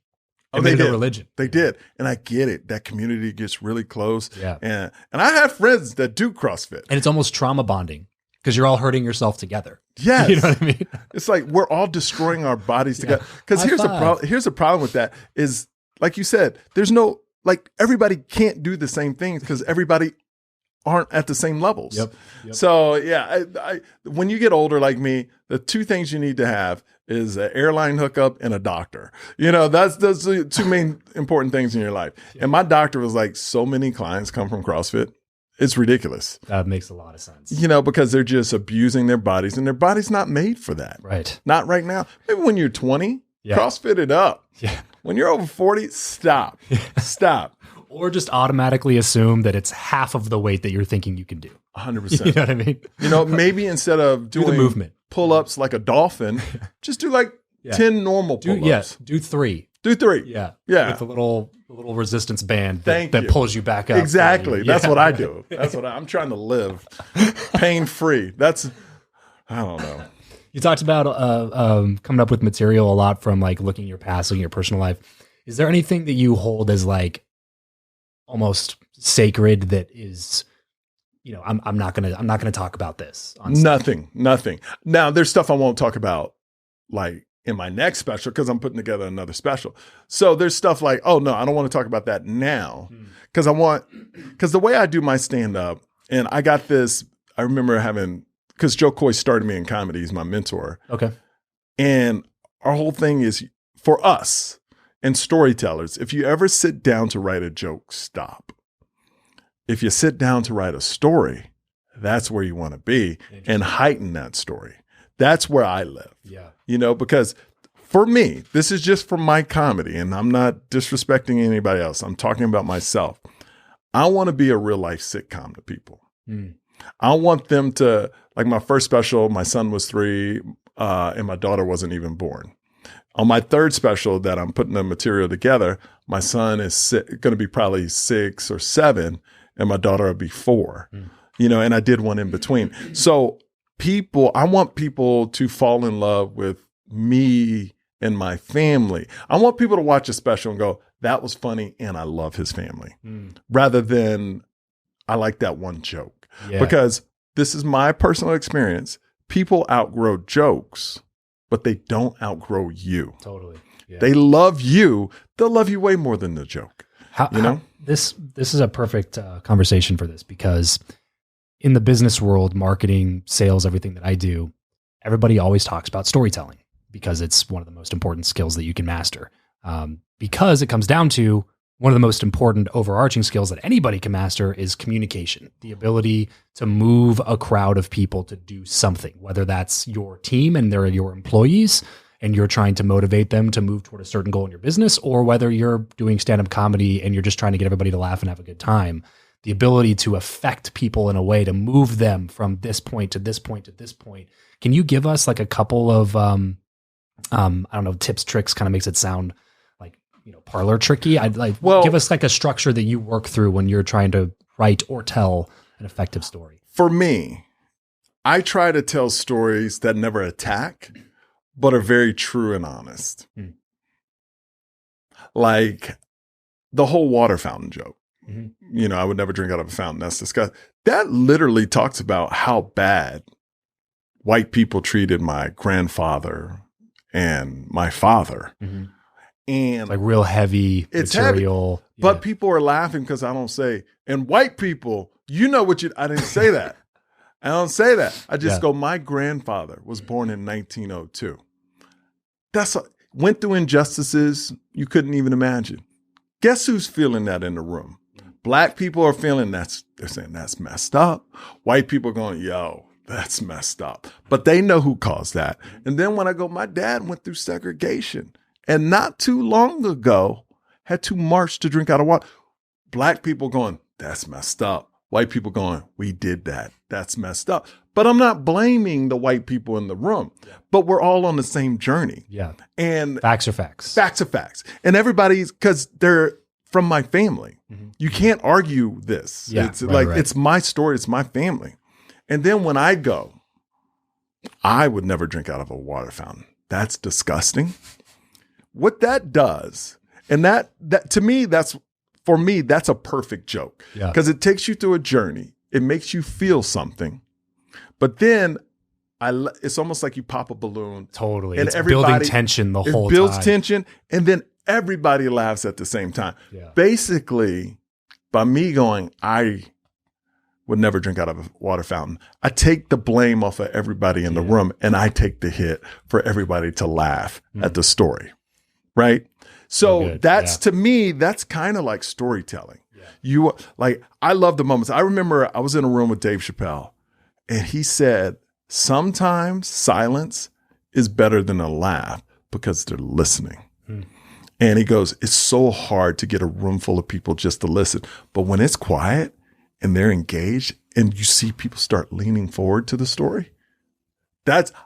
They made it a religion. They did. And I get it. That community gets really close. Yeah. And I have friends that do CrossFit. And it's almost trauma bonding because you're all hurting yourself together. Yes. You know what I mean? It's like we're all destroying our bodies together. Because here's a problem with that is, like you said, there's no, like everybody can't do the same things because everybody aren't at the same levels. Yep. So yeah, when you get older like me, the two things you need to have is an airline hookup and a doctor. You know, that's the two main important things in your life. Yeah. And my doctor was like, so many clients come from CrossFit. It's ridiculous. That makes a lot of sense. You know, because they're just abusing their bodies and their body's not made for that. Right. Not right now. Maybe when you're 20, CrossFit it up. Yeah. When you're over 40, stop. Stop. Or just automatically assume that it's half of the weight that you're thinking you can do. 100%. You know what I mean? You know, maybe instead of doing the movement, pull-ups like a dolphin, just do like 10 normal pull-ups. Do 3. Do 3. Yeah. With a little resistance band that you. Pulls you back up. Exactly. That's what I do. That's what I'm trying to live pain-free. I don't know. You talked about coming up with material a lot from like looking at your past, looking at your personal life. Is there anything that you hold as like almost sacred that is, you know, I'm not gonna talk about this. Nothing. Now there's stuff I won't talk about like in my next special because I'm putting together another special. So there's stuff like, oh no, I don't want to talk about that now because the way I do my stand up, and I got this. I remember because Joe Coy started me in comedy. He's my mentor. Okay, and our whole thing is for us and storytellers. If you ever sit down to write a joke, stop. If you sit down to write a story, that's where you want to be and heighten that story. That's where I live. Yeah. You know, because for me, this is just for my comedy and I'm not disrespecting anybody else. I'm talking about myself. I want to be a real life sitcom to people. I want them to, like my first special, my son was 3 and my daughter wasn't even born. On my third special that I'm putting the material together, my son is going to be probably 6 or 7 and my daughter will be 4, you know, and I did one in between. So I want people to fall in love with me and my family. I want people to watch a special and go, that was funny and I love his family, rather than I like that one joke. Yeah. Because this is my personal experience. People outgrow jokes, but they don't outgrow you. Totally. Yeah. They love you. They'll love you way more than the joke. This is a perfect conversation for this because in the business world, marketing, sales, everything that I do, everybody always talks about storytelling because it's one of the most important skills that you can master. Because it comes down to one of the most important overarching skills that anybody can master is communication, the ability to move a crowd of people to do something, whether that's your team and they're your employees and you're trying to motivate them to move toward a certain goal in your business, or whether you're doing stand-up comedy and you're just trying to get everybody to laugh and have a good time. The ability to affect people in a way to move them from this point to this point to this point. Can you give us like a couple of, I don't know, tips, tricks, kind of makes it sound like, you know, parlor tricky. Give us like a structure that you work through when you're trying to write or tell an effective story. For me, I try to tell stories that never attack, but are very true and honest. Like the whole water fountain joke. You know, I would never drink out of a fountain. That's disgusting. That literally talks about how bad white people treated my grandfather and my father. And like real heavy material. Heavy, but people are laughing because I don't say, and white people, you know what I didn't say that. I don't say that. I just go, my grandfather was born in 1902. Went through injustices you couldn't even imagine. Guess who's feeling that in the room? Black people are feeling they're saying that's messed up. White people are going, yo, that's messed up. But they know who caused that. And then when I go, my dad went through segregation and not too long ago had to march to drink out of water. Black people going, that's messed up. White people going, we did that. That's messed up. But I'm not blaming the white people in the room, but we're all on the same journey. Yeah. And facts are facts. Facts are facts. And everybody's, because they're from my family. You can't argue this. Yeah, it's it's my story. It's my family. And then when I go, I would never drink out of a water fountain. That's disgusting. What that does, and that to me, that's a perfect joke. Because it takes you through a journey. It makes you feel something. But then it's almost like you pop a balloon. Totally. And it's building tension the whole time. It builds tension. And then everybody laughs at the same time. Basically, by me going, I would never drink out of a water fountain, I take the blame off of everybody in the room, and I take the hit for everybody to laugh at the story. Right? So that's, to me, that's kind of like storytelling. I love the moments. I remember I was in a room with Dave Chappell, and he said, sometimes silence is better than a laugh because they're listening. And he goes, it's so hard to get a room full of people just to listen. But when it's quiet and they're engaged and you see people start leaning forward to the story,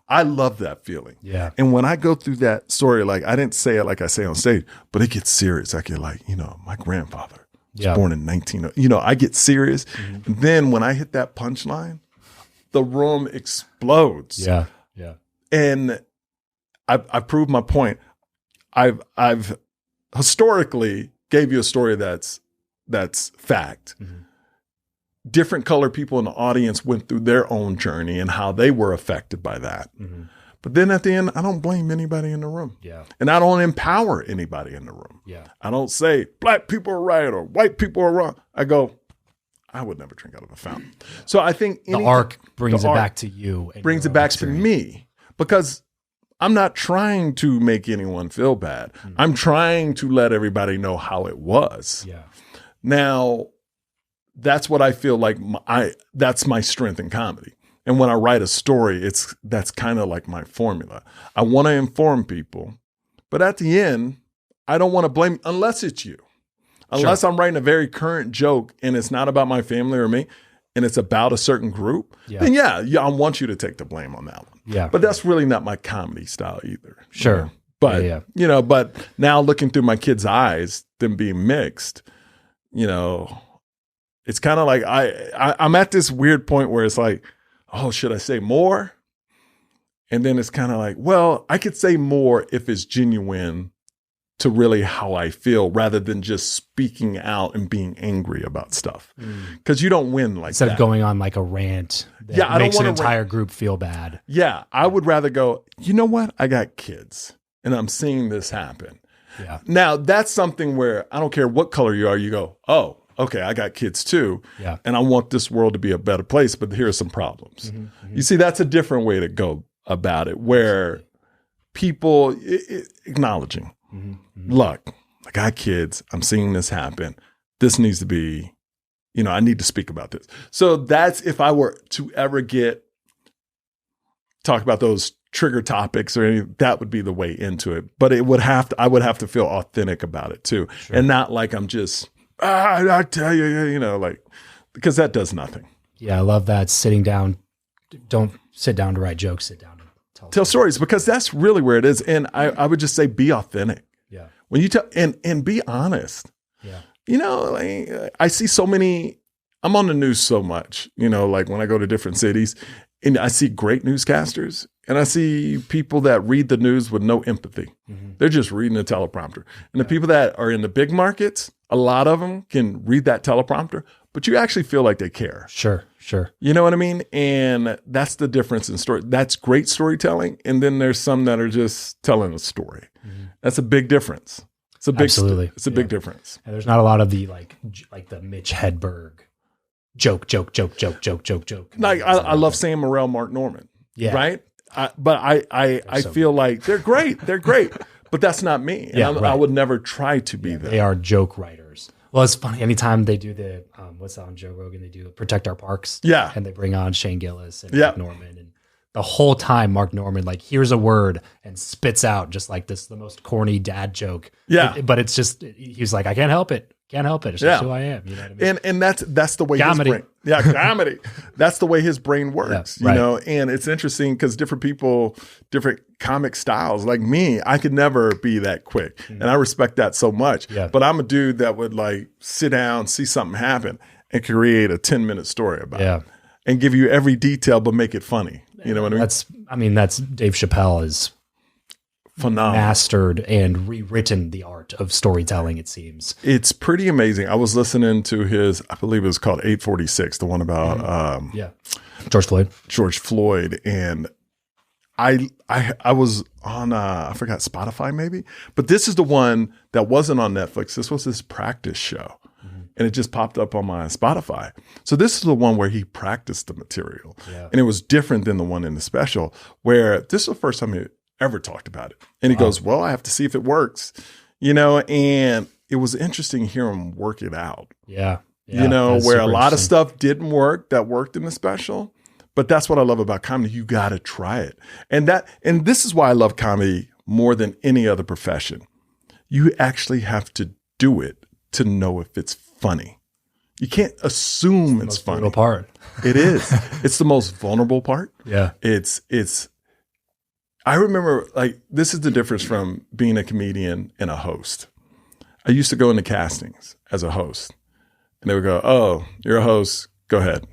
I love that feeling. Yeah. And when I go through that story, like I didn't say it like I say on stage, but it gets serious. I get like, my grandfather was born in 1900. I get serious. And then when I hit that punchline, the room explodes. Yeah. Yeah. And I proved my point. I've historically gave you a story that's fact. Different colored people in the audience went through their own journey and how they were affected by that. But then at the end, I don't blame anybody in the room. And I don't empower anybody in the room. I don't say black people are right or white people are wrong. I go, I would never drink out of a fountain. So I think the arc brings it back to you. Brings it back to me because I'm not trying to make anyone feel bad. I'm trying to let everybody know how it was. Now, that's what I feel like that's my strength in comedy. And when I write a story, that's kind of like my formula. I want to inform people, but at the end, I don't want to blame unless it's you. Unless I'm writing a very current joke and it's not about my family or me, and it's about a certain group, then I want you to take the blame on that one. But that's really not my comedy style either. But, but now looking through my kids' eyes, them being mixed, it's kind of like I'm at this weird point where it's like, oh, should I say more? And then it's kind of like, well, I could say more if it's genuine to really how I feel rather than just speaking out and being angry about stuff. Because you don't win like Instead that. of going on like a rant that makes an entire group feel bad. Yeah, I would rather go, you know what? I got kids and I'm seeing this happen. Now, that's something where I don't care what color you are, you go, oh, okay, I got kids too. And I want this world to be a better place, but here are some problems. You see, that's a different way to go about it, where people acknowledging, look, I got kids. I'm seeing this happen. This needs to be, I need to speak about this. So that's if I were to ever talk about those trigger topics or anything, that would be the way into it. But I would have to feel authentic about it too. And not like I'm just, I tell you, because that does nothing. Yeah, I love that. Sitting down, don't sit down to write jokes, sit down to tell stories, because that's really where it is. And I would just say, be authentic. When you tell, and be honest. I see so many, I'm on the news so much, like when I go to different cities and I see great newscasters and I see people that read the news with no empathy. They're just reading a teleprompter. And the people that are in the big markets, a lot of them can read that teleprompter, but you actually feel like they care. Sure. You know what I mean? And that's the difference in story. That's great storytelling. And then there's some that are just telling a story. That's a big difference. It's a big, Absolutely. It's a big difference. And there's not a lot of the like the Mitch Hedberg joke. Like I love Sam Morril, Mark Norman. Yeah. Right. But I feel like they're great. They're great. But that's not me. And I would never try to be them. They are joke writers. Well, it's funny. Anytime they do the, what's that on Joe Rogan? They do Protect Our Parks. Yeah. And they bring on Shane Gillis and Mark Norman. And the whole time, Mark Norman, like, hears a word and spits out just like this, the most corny dad joke. Yeah. But it's just, he's like, I can't help it. Can't help it. It's just who I am. You know what I mean? And that's the way comedy. His brain, comedy. That's the way his brain works, you know? And it's interesting because different people, different comic styles. Like me, I could never be that quick. And I respect that so much. Yeah. But I'm a dude that would like sit down, see something happen and create a 10-minute story about it. And give you every detail, but make it funny. You know what I mean? That's Dave Chappell is phenomenal, mastered and rewritten the art of storytelling. It seems it's pretty amazing. I was listening to his, I believe it was called 846, the one about George Floyd, and I was on I forgot Spotify maybe, but this is the one that wasn't on Netflix. This was his practice show. And it just popped up on my Spotify. So this is the one where he practiced the material. And it was different than the one in the special, where this is the first time he ever talked about it. And he goes, well, I have to see if it works, you know, and it was interesting to hear him work it out. You know, where a lot of stuff didn't work that worked in the special. But that's what I love about comedy. You got to try it. And this is why I love comedy more than any other profession. You actually have to do it to know if it's funny. You can't assume it's funny. Part. It is. It's the most vulnerable part. Yeah. I remember, like, this is the difference from being a comedian and a host. I used to go into castings as a host, and they would go, oh, you're a host. Go ahead.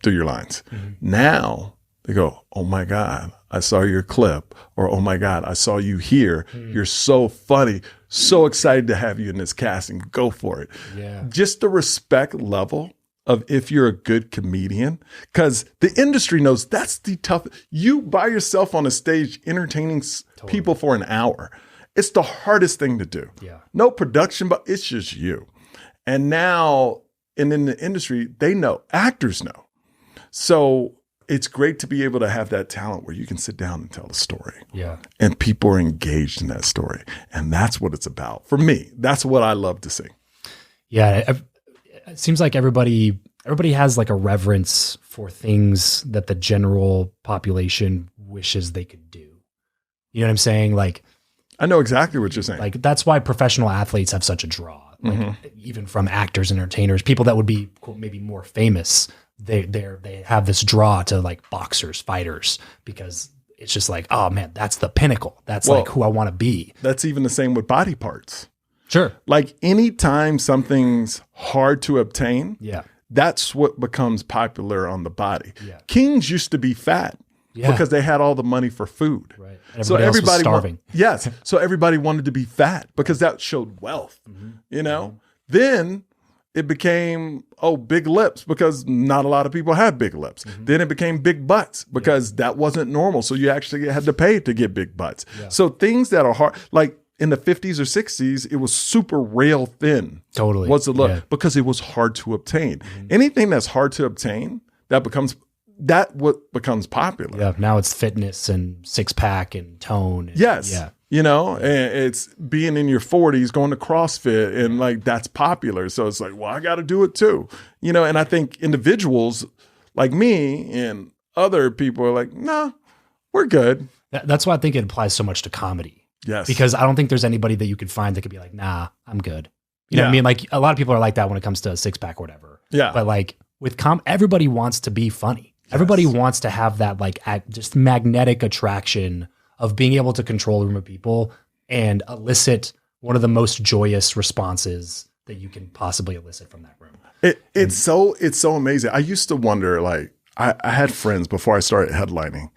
Do your lines. Now they go, oh my God, I saw your clip, or oh my God, I saw you here. You're so funny. So excited to have you in this casting. Go for it. Yeah. Just the respect level of if you're a good comedian, because the industry knows that's the tough. You by yourself on a stage entertaining people for an hour. It's the hardest thing to do. Yeah. No production, but it's just you. And now, and in the industry, they know, actors know. So it's great to be able to have that talent where you can sit down and tell the story. Yeah. And people are engaged in that story. And that's what it's about. For me, that's what I love to see. Yeah. It seems like everybody has like a reverence for things that the general population wishes they could do. You know what I'm saying? Like, I know exactly what you're saying. Like, that's why professional athletes have such a draw. Like, even from actors and entertainers, people that would be quote, maybe more famous, they have this draw to like boxers, fighters, because it's just like, oh man, that's the pinnacle. That's like who I want to be. That's even the same with body parts. Sure. Like anytime something's hard to obtain, that's what becomes popular on the body. Yeah. Kings used to be fat because they had all the money for food. Right. So everybody was starving. Yes. So everybody wanted to be fat because that showed wealth, you know? Then it became, big lips, because not a lot of people have big lips. Then it became big butts because that wasn't normal. So you actually had to pay to get big butts. Yeah. So things that are hard, like in the 50s or 60s, it was super rail thin. Totally. Was the look because it was hard to obtain. Anything that's hard to obtain, becomes popular. Yeah. Now it's fitness and six pack and tone. And, yes. Yeah. You know, and it's being in your 40s, going to CrossFit, and like that's popular. So it's like, well, I got to do it too. You know, and I think individuals like me and other people are like, nah, we're good. That's why I think it applies so much to comedy. Yes. Because I don't think there's anybody that you could find that could be like, nah, I'm good. You know what I mean? Like a lot of people are like that when it comes to a six pack or whatever. Yeah. But like with everybody wants to be funny. Yes. Everybody wants to have that like just magnetic attraction of being able to control a room of people and elicit one of the most joyous responses that you can possibly elicit from that room. It's so amazing. I used to wonder, like, I had friends before I started headlining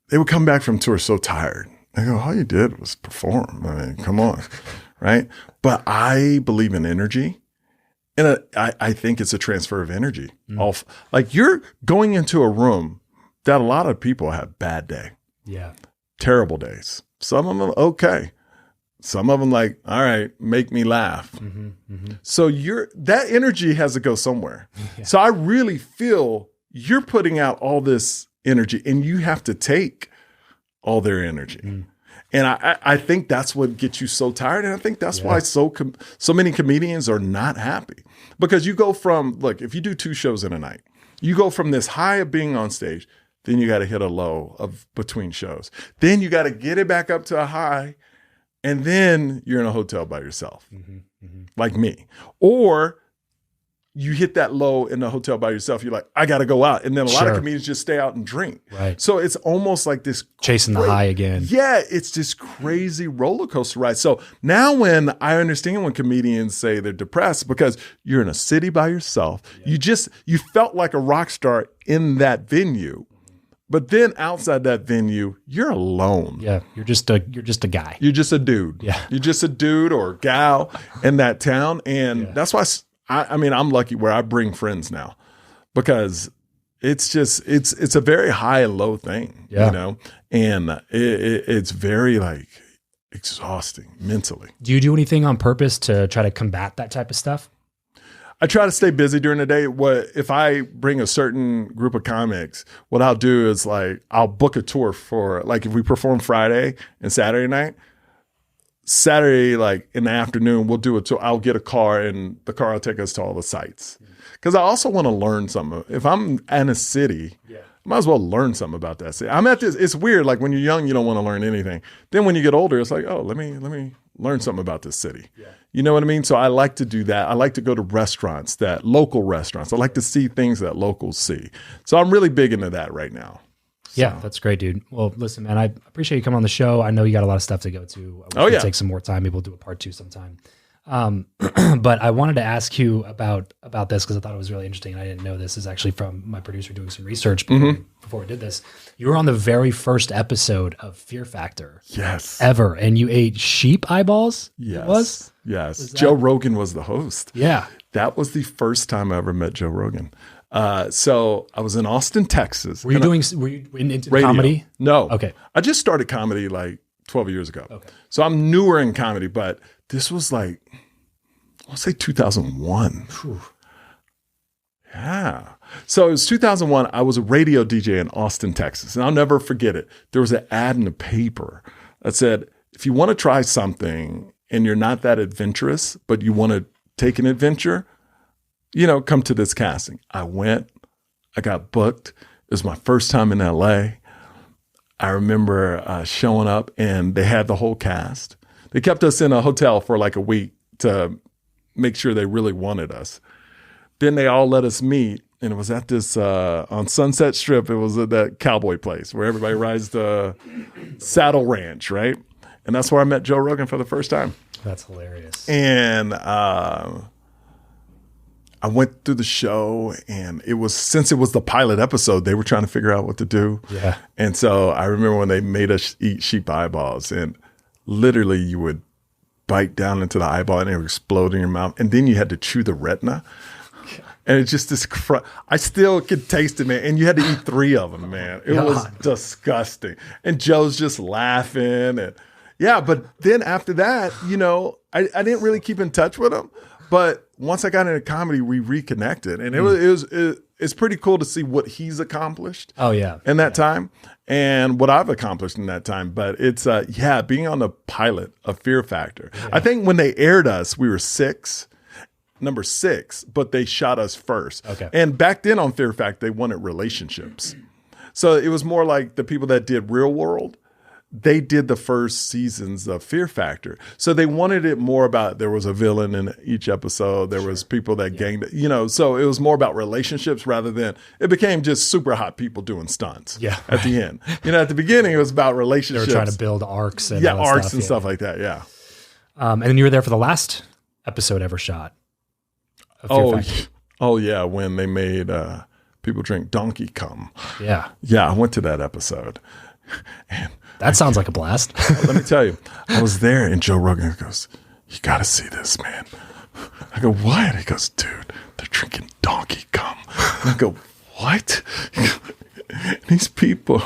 they would come back from tour so tired. I go, all you did was perform. I mean, come on, right? But I believe in energy. And I think it's a transfer of energy. Like you're going into a room that a lot of people have bad day. Yeah. Terrible days. Some of them, okay. Some of them like, all right, make me laugh. So that energy has to go somewhere. Yeah. So I really feel you're putting out all this energy and you have to take all their energy. And I think that's what gets you so tired. And I think that's why so many comedians are not happy. Because you go from, look, if you do 2 shows in a night, you go from this high of being on stage, then you got to hit a low of between shows. Then you got to get it back up to a high. And then you're in a hotel by yourself, like me. Or you hit that low in the hotel by yourself. You're like, I got to go out. And then a lot of comedians just stay out and drink. Right. So it's almost like this. Chasing the high again. Yeah. It's this crazy roller coaster ride. So now when I understand when comedians say they're depressed because you're in a city by yourself, you felt like a rock star in that venue. But then outside that venue, you're alone. Yeah, you're just a guy. You're just a dude. Yeah, you're just a dude or a gal in that town, and that's why I'm lucky where I bring friends now, because it's a very high and low thing, you know, and it's very like exhausting mentally. Do you do anything on purpose to try to combat that type of stuff? I try to stay busy during the day. If I bring a certain group of comics, what I'll do is like, I'll book a tour for, like, if we perform Friday and Saturday night, Saturday, like in the afternoon, we'll do a tour. I'll get a car and the car will take us to all the sites. Cause I also want to learn something. If I'm in a city, I might as well learn something about that city. I'm at this, it's weird. Like when you're young, you don't want to learn anything. Then when you get older, it's like, oh, let me learn something about this city. Yeah. You know what I mean? So I like to do that. I like to go to restaurants, local restaurants. I like to see things that locals see. So I'm really big into that right now. So. Yeah, that's great, dude. Well, listen, man, I appreciate you coming on the show. I know you got a lot of stuff to go to. I wish we'd take some more time. Maybe we'll do a part 2 sometime. But I wanted to ask you about this because I thought it was really interesting. And I didn't know this. This is actually from my producer doing some research before we did this. You were on the very first episode of Fear Factor. Yes. Ever. And you ate sheep eyeballs? Yes. It was? Yes. Joe Rogan was the host. Yeah. That was the first time I ever met Joe Rogan. So I was in Austin, Texas. Were you into comedy? No. Okay. I just started comedy like 12 years ago. Okay. So I'm newer in comedy, but this was like, I'll say 2001. Whew. Yeah. So it was 2001. I was a radio DJ in Austin, Texas. And I'll never forget it. There was an ad in the paper that said, if you want to try something and you're not that adventurous, but you want to take an adventure, come to this casting. I went, I got booked. It was my first time in LA. I remember showing up and they had the whole cast. They kept us in a hotel for like a week to make sure they really wanted us. Then they all let us meet. And it was at this, on Sunset Strip, it was at that cowboy place where everybody rides the Saddle Ranch, right? And that's where I met Joe Rogan for the first time. That's hilarious. And I went through the show, and since it was the pilot episode, they were trying to figure out what to do. Yeah. And so I remember when they made us eat sheep eyeballs, and literally you would bite down into the eyeball and it would explode in your mouth. And then you had to chew the retina. And it's just this, I still could taste it, man. And you had to eat 3 of them, man. It was disgusting. And Joe's just laughing. And yeah, but then after that, I didn't really keep in touch with him. But once I got into comedy, we reconnected. And it's pretty cool to see what he's accomplished. Oh, yeah. In that time. And what I've accomplished in that time. But it's, being on the pilot of Fear Factor. Yeah. I think when they aired us, we were number 6, but they shot us first. Okay. And back then on Fear Factor, they wanted relationships. So it was more like the people that did Real World, they did the first seasons of Fear Factor. So they wanted it more about, there was a villain in each episode. There was people that ganged, so it was more about relationships rather than, it became just super hot people doing stunts at the end. At the beginning, it was about relationships. They were trying to build arcs and stuff like that. Yeah. And then you were there for the last episode ever shot. Oh yeah. When they made people drink donkey cum. Yeah. Yeah. I went to that episode. And that sounds like a blast. let me tell you, I was there, and Joe Rogan goes, "You got to see this, man." I go, "What?" He goes, "Dude, they're drinking donkey cum." And I go, "What?" These people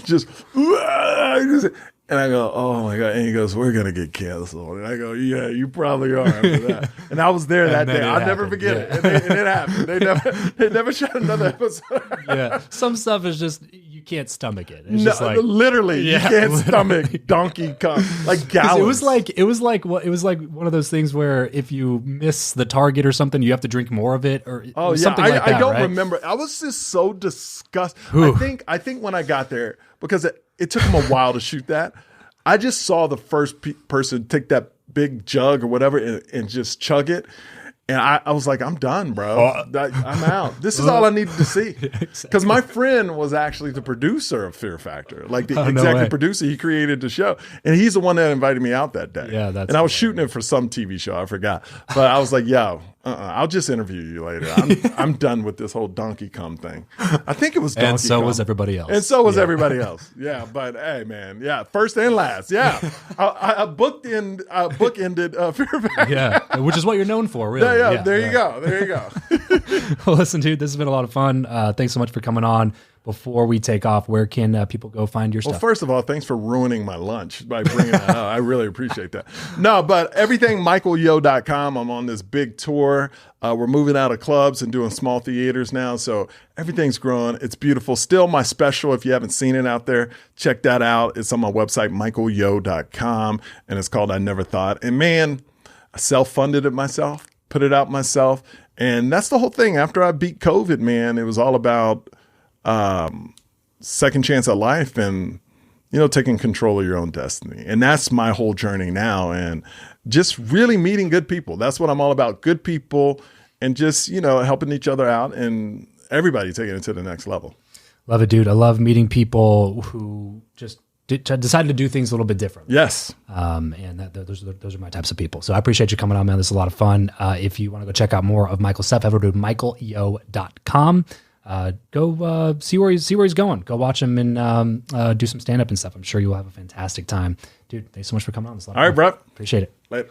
just, and I go, "Oh my God." And he goes, "We're going to get canceled." And I go, "Yeah, you probably are after that." And I was there that day. I'll never forget it. And it happened. They never shot another episode. Yeah. Some stuff is just, you can't stomach it. It's just like, literally, you can't stomach donkey cum. Like gallons. It was like one of those things where if you miss the target or something, you have to drink more of it, or something like that. I don't right? remember. I was just so disgusted. Ooh. I think when I got there, because it took him a while to shoot that, I just saw the first person take that big jug or whatever and just chug it. And I was like, I'm done, bro. I'm out. This is all I needed to see. Because my friend was actually the producer of Fear Factor, like the executive producer. He created the show. And he's the one that invited me out that day. Yeah, and I was shooting it for some TV show. I forgot. But I was like, yo, I'll just interview you later. I'm done with this whole donkey cum thing. I think it was donkey cum. And so was everybody else. And so was everybody else. Yeah, but hey, man. Yeah, first and last. Yeah. I bookended Fear Factor. Yeah, which is what you're known for, really. Yeah, there you go. There you go. Well, listen, dude, this has been a lot of fun. Thanks so much for coming on. Before we take off, where can people go find your stuff? Well, first of all, thanks for ruining my lunch by bringing that up. I really appreciate that. No, but everything, michaelyo.com. I'm on this big tour. We're moving out of clubs and doing small theaters now. So everything's growing. It's beautiful. Still my special. If you haven't seen it out there, check that out. It's on my website, michaelyo.com. And it's called I Never Thought. And man, I self-funded it myself, put it out myself. And that's the whole thing. After I beat COVID, man, it was all about second chance at life and, taking control of your own destiny. And that's my whole journey now. And just really meeting good people. That's what I'm all about. Good people and just, helping each other out and everybody taking it to the next level. Love it, dude. I love meeting people who just decided to do things a little bit different. Yes. And those are my types of people. So I appreciate you coming on, man. This is a lot of fun. If you want to go check out more of Michael's stuff, head over to michaelyo.com. Go see where he's going. Go watch him and do some stand-up and stuff. I'm sure you'll have a fantastic time. Dude, thanks so much for coming on. This is a lot of fun. All right, bro. Appreciate it. Later.